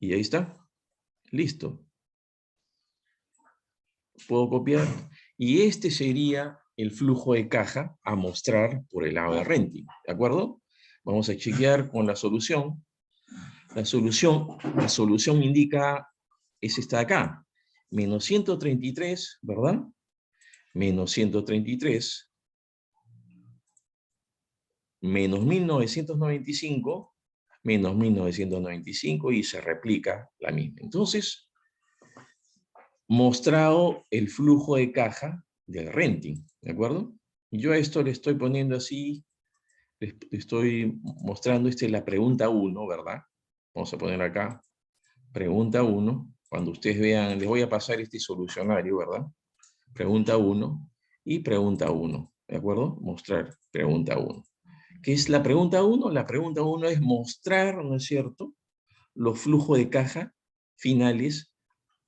Y ahí está, listo. Puedo copiar. Y este sería el flujo de caja a mostrar por el lado de renting, ¿de acuerdo? Vamos a chequear con la solución. La solución indica, es esta de acá, menos 133, ¿verdad? Menos 133, menos 1995, menos 1995, y se replica la misma. Entonces, mostrado el flujo de caja del renting, ¿de acuerdo? Yo a esto le estoy poniendo así, le estoy mostrando, la pregunta 1, ¿verdad? Vamos a poner acá, pregunta 1. Cuando ustedes vean, les voy a pasar este solucionario, ¿verdad? Pregunta 1 y pregunta 1, ¿de acuerdo? Mostrar pregunta 1. ¿Qué es la pregunta 1? La pregunta 1 es mostrar, ¿no es cierto?, los flujos de caja finales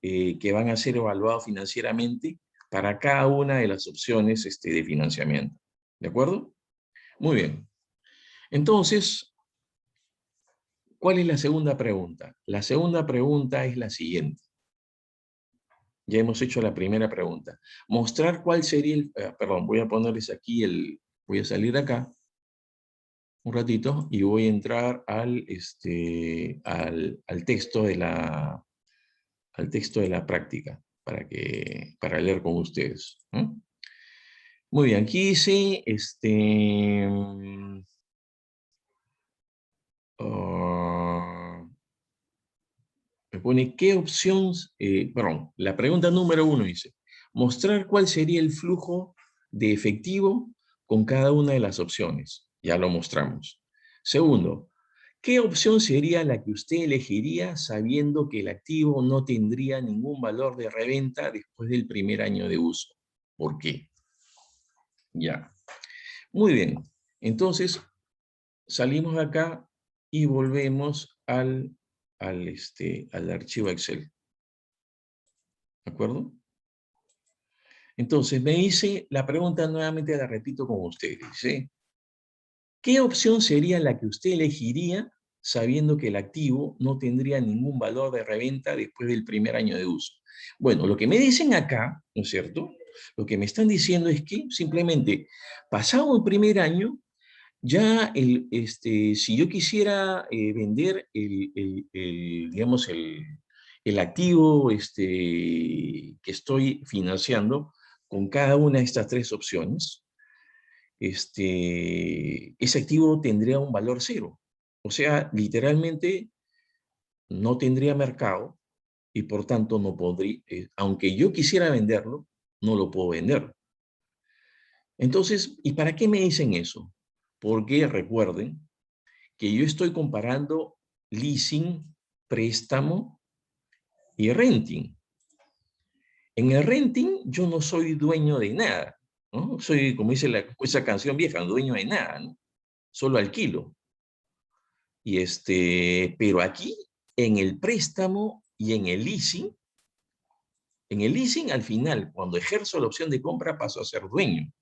que van a ser evaluados financieramente para cada una de las opciones de financiamiento. ¿De acuerdo? Muy bien. Entonces, ¿cuál es la segunda pregunta? La segunda pregunta es la siguiente. Ya hemos hecho la primera pregunta. Mostrar cuál sería el... perdón, voy a ponerles aquí voy a salir acá un ratito y voy a entrar al texto de la práctica para leer con ustedes. Muy bien, aquí dice me pone qué opción, perdón, la pregunta número 1 dice, mostrar cuál sería el flujo de efectivo con cada una de las opciones. Ya lo mostramos. Segundo, ¿Qué opción sería la que usted elegiría sabiendo que el activo no tendría ningún valor de reventa después del primer año de uso? ¿Por qué? Ya. Muy bien. Entonces, salimos de acá y volvemos al archivo Excel. ¿De acuerdo? Entonces, me dice, la pregunta nuevamente la repito con ustedes. ¿Sí? ¿Qué opción sería la que usted elegiría sabiendo que el activo no tendría ningún valor de reventa después del primer año de uso? Bueno, lo que me dicen acá, ¿no es cierto? Lo que me están diciendo es que simplemente, pasado el primer año, ya si yo quisiera vender digamos, el activo que estoy financiando con cada una de estas tres opciones, ese activo tendría un valor cero. O sea, literalmente no tendría mercado y por tanto no podría, aunque yo quisiera venderlo, no lo puedo vender. Entonces, ¿y para qué me dicen eso? Porque recuerden que yo estoy comparando leasing, préstamo y renting. En el renting yo no soy dueño de nada, ¿no? Soy, como dice esa canción vieja, dueño de nada, ¿no? Solo alquilo. Pero aquí, en el préstamo y en el leasing al final, cuando ejerzo la opción de compra, paso a ser dueño.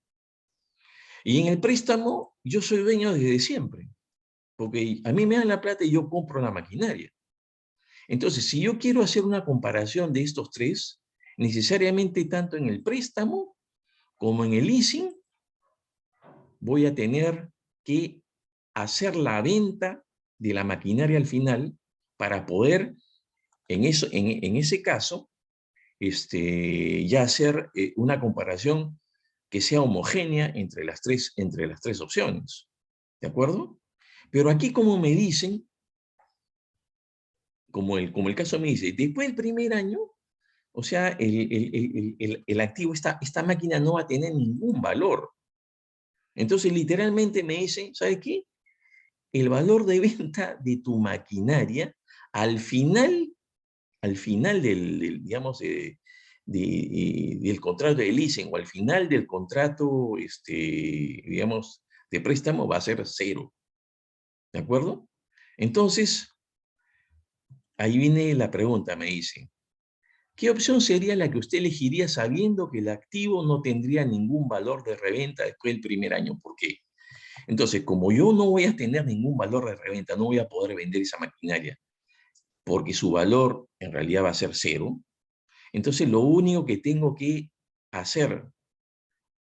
Y en el préstamo, yo soy dueño desde siempre, porque a mí me dan la plata y yo compro la maquinaria. Entonces, si yo quiero hacer una comparación de estos tres, necesariamente tanto en el préstamo como en el leasing, voy a tener que hacer la venta de la maquinaria al final para poder, en ese caso, ya hacer una comparación que sea homogénea entre las tres opciones. ¿De acuerdo? Pero aquí como me dicen, como el caso me dice, después del primer año, o sea, el activo, esta máquina no va a tener ningún valor. Entonces, literalmente me dicen, ¿sabes qué? El valor de venta de tu maquinaria al final, digamos, del contrato de leasing o al final del contrato, digamos, de préstamo va a ser cero. ¿De acuerdo? Entonces, ahí viene la pregunta, me dice. ¿Qué opción sería la que usted elegiría sabiendo que el activo no tendría ningún valor de reventa después del primer año? ¿Por qué? Entonces, como yo no voy a tener ningún valor de reventa, no voy a poder vender esa maquinaria, porque su valor en realidad va a ser cero, entonces lo único que tengo que hacer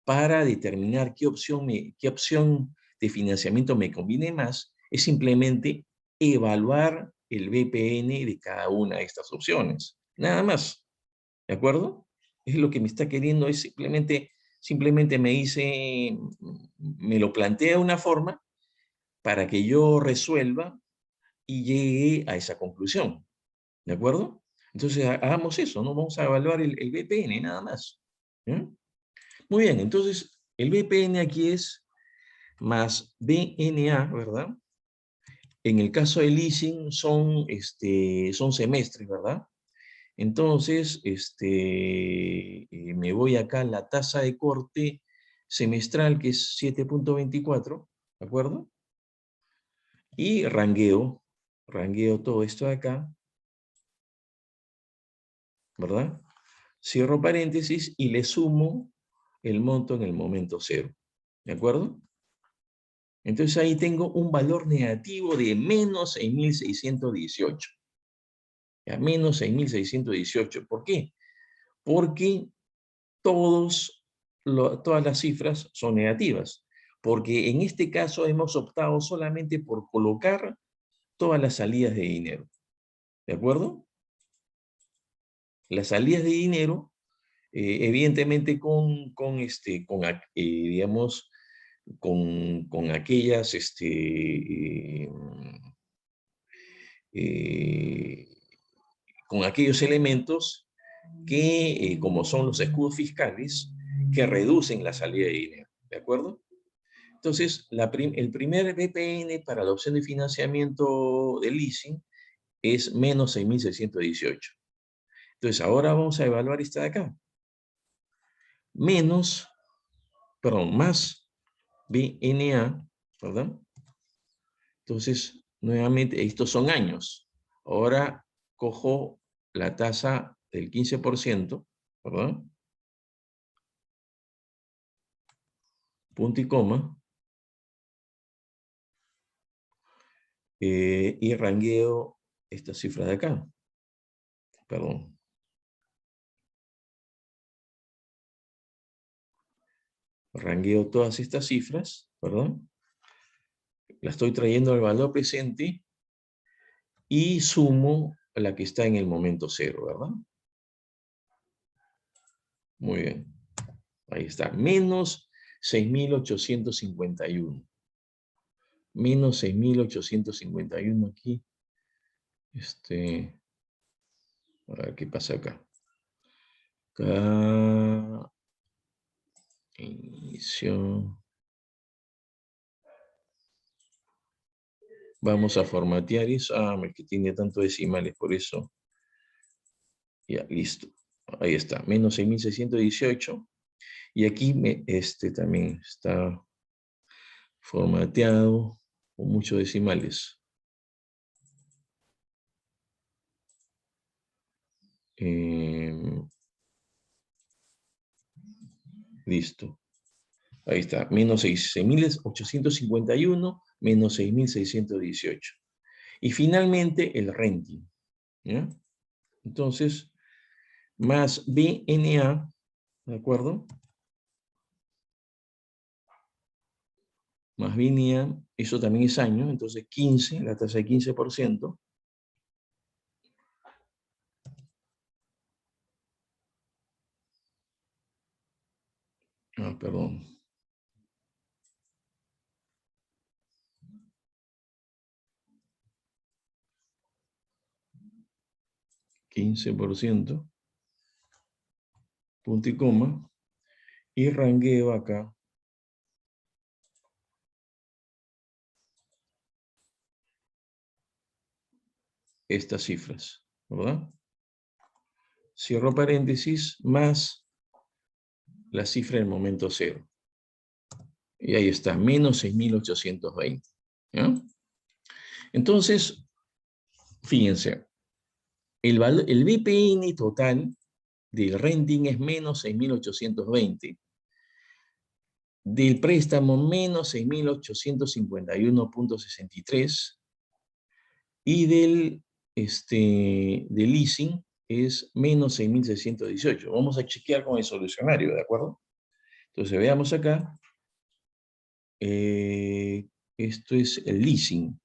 para determinar qué opción de financiamiento me conviene más es simplemente evaluar el BPN de cada una de estas opciones. Nada más. ¿De acuerdo? Es lo que me está queriendo, es simplemente me dice, me lo plantea de una forma para que yo resuelva y llegue a esa conclusión. ¿De acuerdo? Entonces, hagamos eso, ¿no? Vamos a evaluar el BPN, nada más. ¿Mm? Muy bien, entonces, el BPN aquí es más BNA, ¿verdad? En el caso del leasing son semestres, ¿verdad? Entonces, me voy acá a la tasa de corte semestral, que es 7.24, ¿de acuerdo? Y rangueo todo esto de acá, ¿verdad? Cierro paréntesis y le sumo el monto en el momento cero, ¿de acuerdo? Entonces ahí tengo un valor negativo de menos 6.618. ¿Ya? Menos 6.618. ¿Por qué? Porque todas las cifras son negativas, porque en este caso hemos optado solamente por colocar todas las salidas de dinero, ¿de acuerdo? Las salidas de dinero, evidentemente digamos, con aquellas, eh, con aquellos elementos como son los escudos fiscales, que reducen la salida de dinero, ¿de acuerdo? Entonces, el primer BPN para la opción de financiamiento de leasing es menos 6.618. Entonces, ahora vamos a evaluar esta de acá. Más BNA, ¿verdad? Entonces, nuevamente, estos son años. Ahora cojo la tasa del 15%, ¿verdad? Punto y coma. Y rangueo esta cifra de acá. Perdón. Rangueo todas estas cifras, ¿verdad? La estoy trayendo al valor presente y sumo la que está en el momento cero, ¿verdad? Muy bien. Ahí está. Menos 6.851. Menos 6.851 aquí. A ver qué pasa acá. Acá. Inicio. Vamos a formatear eso. Es que tiene tantos decimales, por eso. Ya, listo. Ahí está. Menos 6.618. Y aquí también está formateado con muchos decimales. Listo. Ahí está. Menos 6.851 menos 6.618. Y finalmente el renting. ¿Ya? Entonces, más BNA, ¿de acuerdo? Más BNA, eso también es año, entonces 15, la tasa de 15%. Perdón. 15%, punto y coma, y rangueo acá estas cifras, ¿verdad? Cierro paréntesis, más la cifra del momento cero. Y ahí está, menos 6.820. ¿Ya? Entonces, fíjense, el BPN total del renting es menos 6.820. Del préstamo, menos 6.851.63. Y del leasing es menos 6.618. Vamos a chequear con el solucionario, ¿de acuerdo? Entonces, veamos acá. Esto es el leasing.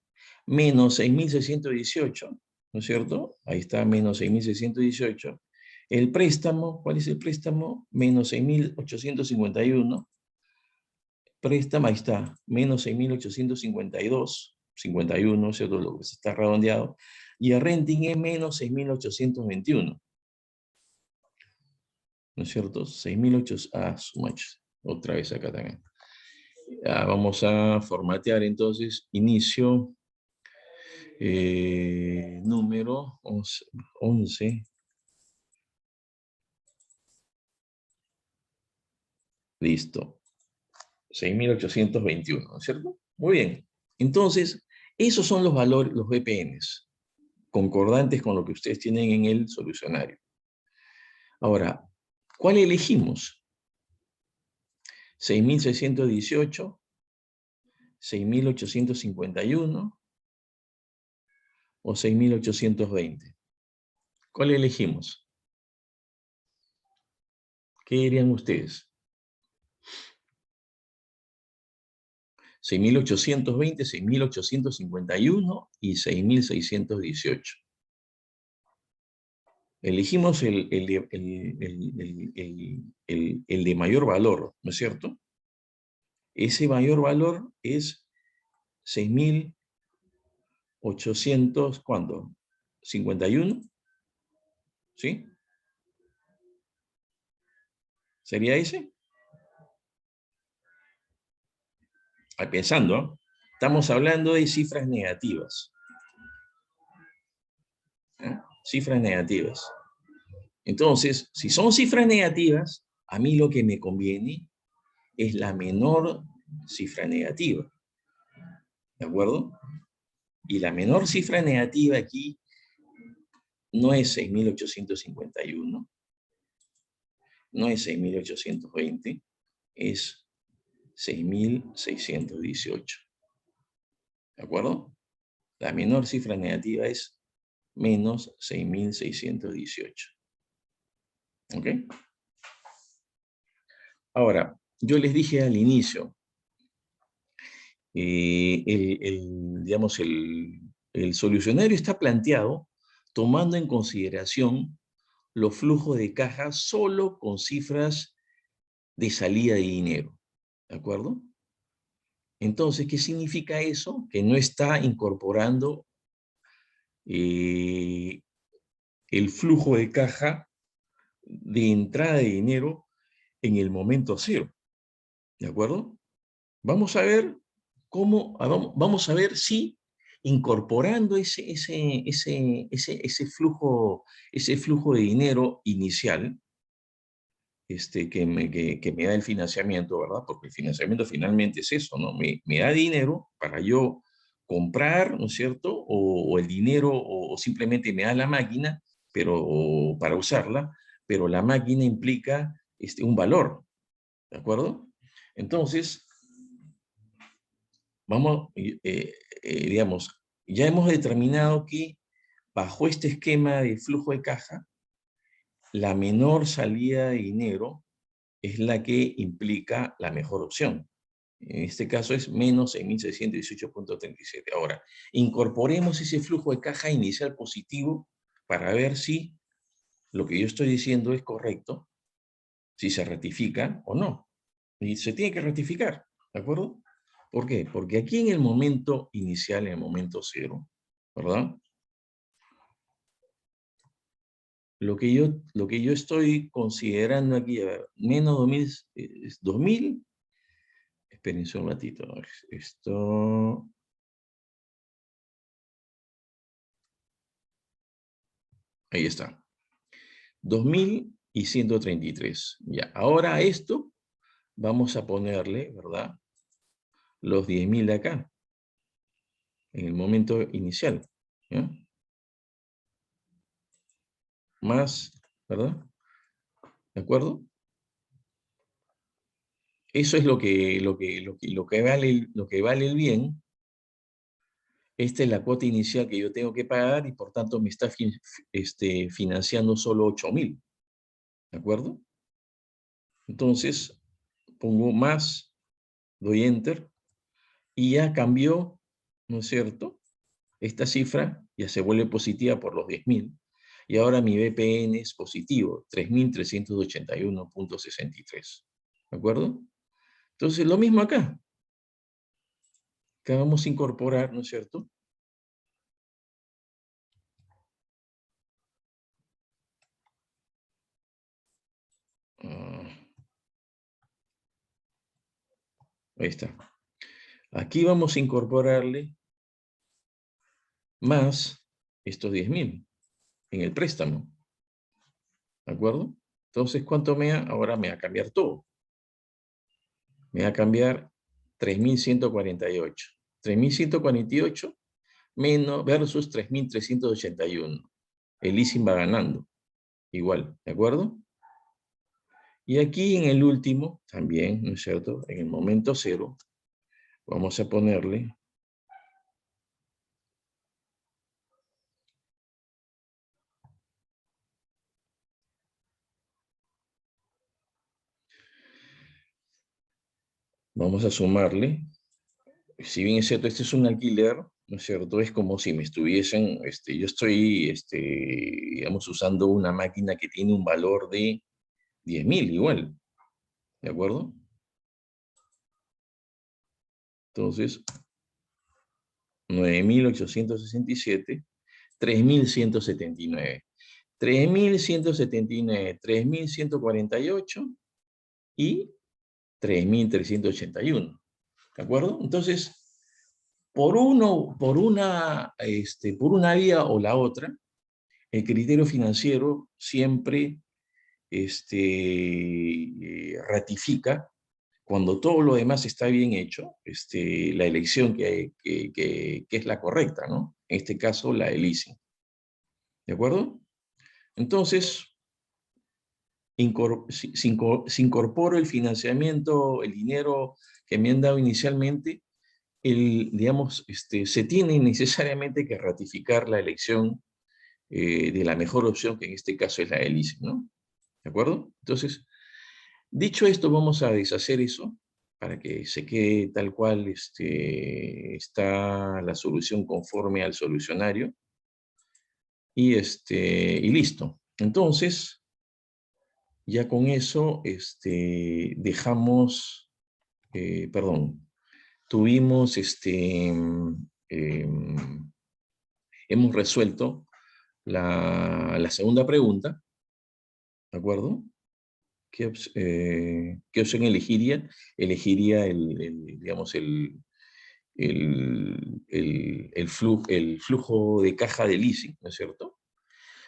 Menos 6.618, ¿no es cierto? Ahí está, menos 6.618. El préstamo, ¿cuál es el préstamo? Menos 6.851. Préstamo, ahí está, menos 6.852, 51, ¿cierto? Lo que se está redondeado. Y el renting es menos 6.821. ¿No es cierto? 6.800, otra vez acá también. Vamos a formatear entonces, inicio, número 11. Listo. 6.821, ¿no es cierto? Muy bien. Entonces, esos son los valores, los VPNs, concordantes con lo que ustedes tienen en el solucionario. Ahora, ¿cuál elegimos? 6.618, 6.851 o 6.820. ¿Cuál elegimos? ¿Qué dirían ustedes? 6.820, 6.851 y 6.618. Elegimos el de mayor valor, ¿no es cierto? Ese mayor valor es 6.800, ¿cuánto? 51, ¿sí? ¿Sería ese? Pensando, ¿eh? Estamos hablando de cifras negativas. ¿Eh? Cifras negativas. Entonces, si son cifras negativas, a mí lo que me conviene es la menor cifra negativa. ¿De acuerdo? Y la menor cifra negativa aquí no es 6.851, no es 6.820, es 6.618. ¿De acuerdo? La menor cifra negativa es menos 6.618. ¿Ok? Ahora, yo les dije al inicio, digamos, el solucionario está planteado tomando en consideración los flujos de caja solo con cifras de salida de dinero. ¿De acuerdo? Entonces, ¿qué significa eso? Que no está incorporando el flujo de caja de entrada de dinero en el momento cero. ¿De acuerdo? Vamos a ver cómo, vamos a ver si incorporando ese flujo de dinero inicial, que me da el financiamiento, ¿verdad? Porque el financiamiento finalmente es eso, ¿no? Me da dinero para yo comprar, ¿no es cierto? O el dinero, o simplemente me da la máquina, pero para usarla, pero la máquina implica un valor, ¿de acuerdo? Entonces, vamos, digamos, ya hemos determinado que bajo este esquema de flujo de caja, la menor salida de dinero es la que implica la mejor opción. En este caso es menos 6.618.37. Ahora, incorporemos ese flujo de caja inicial positivo para ver si lo que yo estoy diciendo es correcto, si se ratifica o no. Y se tiene que ratificar, ¿de acuerdo? ¿Por qué? Porque aquí en el momento inicial, en el momento cero, ¿verdad? Lo que yo estoy considerando aquí, a ver, menos 2.000, espérense un ratito, esto, ahí está, 2.133. Ya, ahora a esto vamos a ponerle, ¿verdad? Los 10.000 de acá, en el momento inicial, ¿ya? Más, ¿verdad? ¿De acuerdo? Eso es lo que vale el bien. Esta es la cuota inicial que yo tengo que pagar y por tanto me está financiando solo 8.000. ¿De acuerdo? Entonces, pongo más, doy enter y ya cambió, ¿no es cierto? Esta cifra ya se vuelve positiva por los 10.000 y ahora mi BPN es positivo, 3.381.63. ¿De acuerdo? Entonces, lo mismo acá. Acá vamos a incorporar, ¿no es cierto? Ahí está. Aquí vamos a incorporarle más estos 10.000 en el préstamo. ¿De acuerdo? Entonces, ¿cuánto me da? Ahora me va a cambiar todo. Me va a cambiar 3.148. 3.148 menos versus 3.381. El leasing va ganando. Igual, ¿de acuerdo? Y aquí en el último, también, ¿no es cierto? En el momento cero, vamos a ponerle vamos a sumarle, si bien es cierto, este es un alquiler, ¿no es cierto? Es como si me estuviesen, yo estoy, digamos, usando una máquina que tiene un valor de 10.000 igual, ¿de acuerdo? Entonces, 9.867, 3.179. 3.179, 3.148 y 3.381. ¿De acuerdo? Entonces, por una vía o la otra, el criterio financiero siempre ratifica, cuando todo lo demás está bien hecho, la elección que es la correcta, ¿no? En este caso, la del leasing. ¿De acuerdo? Entonces, si incorporo el financiamiento, el dinero que me han dado inicialmente, digamos, se tiene necesariamente que ratificar la elección de la mejor opción, que en este caso es la del leasing, ¿no? ¿De acuerdo? Entonces, dicho esto, vamos a deshacer eso para que se quede tal cual está la solución conforme al solucionario. Y listo. Entonces, ya con eso dejamos, perdón, tuvimos, hemos resuelto la segunda pregunta, ¿de acuerdo? ¿Qué opción elegiría? Elegiría digamos, el flujo de caja de leasing, ¿no es cierto?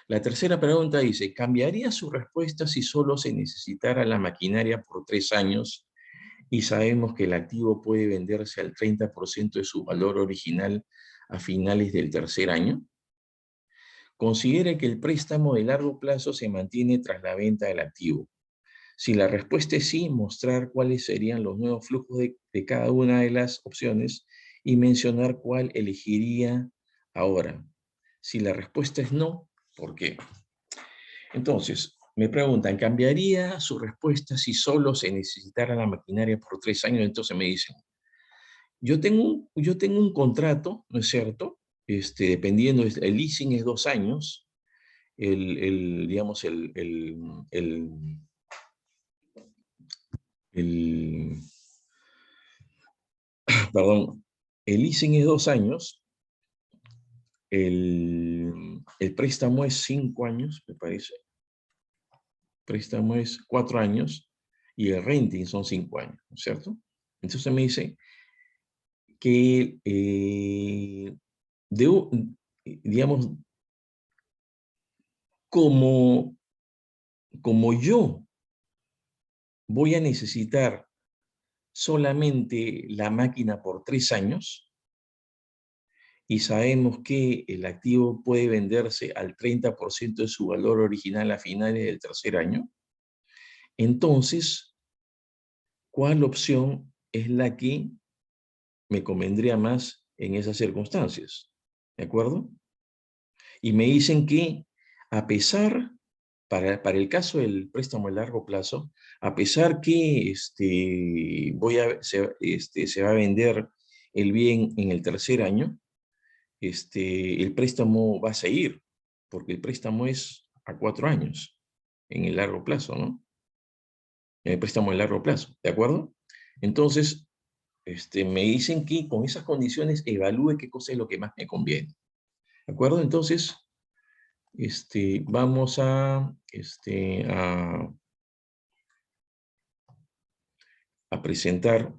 La tercera pregunta dice, ¿cambiaría su respuesta si solo se necesitara la maquinaria por 3 años y sabemos que el activo puede venderse al 30% de su valor original a finales del tercer año? Considere que el préstamo de largo plazo se mantiene tras la venta del activo. Si la respuesta es sí, mostrar cuáles serían los nuevos flujos de cada una de las opciones y mencionar cuál elegiría ahora. Si la respuesta es no, ¿por qué? Entonces, me preguntan, ¿cambiaría su respuesta si solo se necesitara la maquinaria por 3 años? Entonces me dicen, yo tengo un contrato, ¿no es cierto? Dependiendo, el leasing es 2 años, digamos, el, perdón, el leasing es 2 años, el préstamo es 5 años, me parece. El préstamo es 4 años y el renting son 5 años, ¿no es cierto? Entonces me dice que, digamos, como yo voy a necesitar solamente la máquina por 3 años, y sabemos que el activo puede venderse al 30% de su valor original a finales del tercer año, entonces, ¿cuál opción es la que me convendría más en esas circunstancias? ¿De acuerdo? Y me dicen que a pesar, para el caso del préstamo a largo plazo, a pesar que se va a vender el bien en el tercer año, el préstamo va a seguir, porque el préstamo es a 4 años, en el largo plazo, ¿no? En el préstamo a largo plazo, ¿de acuerdo? Entonces, me dicen que con esas condiciones evalúe qué cosa es lo que más me conviene, ¿de acuerdo? Entonces, vamos a presentar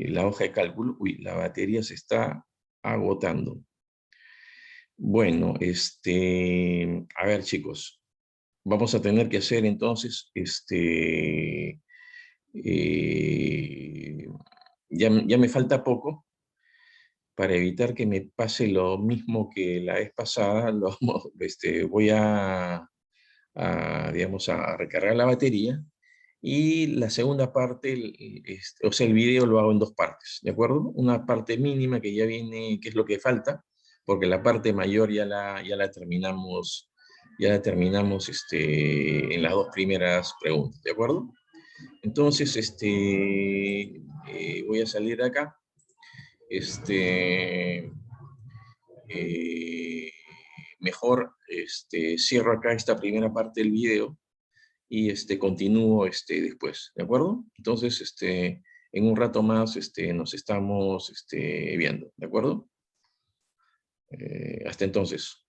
la hoja de cálculo. Uy, la batería se está agotando. Bueno, a ver, chicos, vamos a tener que hacer entonces, ya me falta poco para evitar que me pase lo mismo que la vez pasada. Voy digamos, a recargar la batería y la segunda parte, o sea, el video lo hago en 2 partes, ¿de acuerdo? Una parte mínima que ya viene, que es lo que falta, porque la parte mayor ya la terminamos, en las 2 primeras preguntas, ¿de acuerdo? Entonces, voy a salir de acá. Eh, Mejor cierro acá esta primera parte del video y continúo después, ¿de acuerdo? Entonces, en un rato más nos estamos viendo, ¿de acuerdo? Hasta entonces.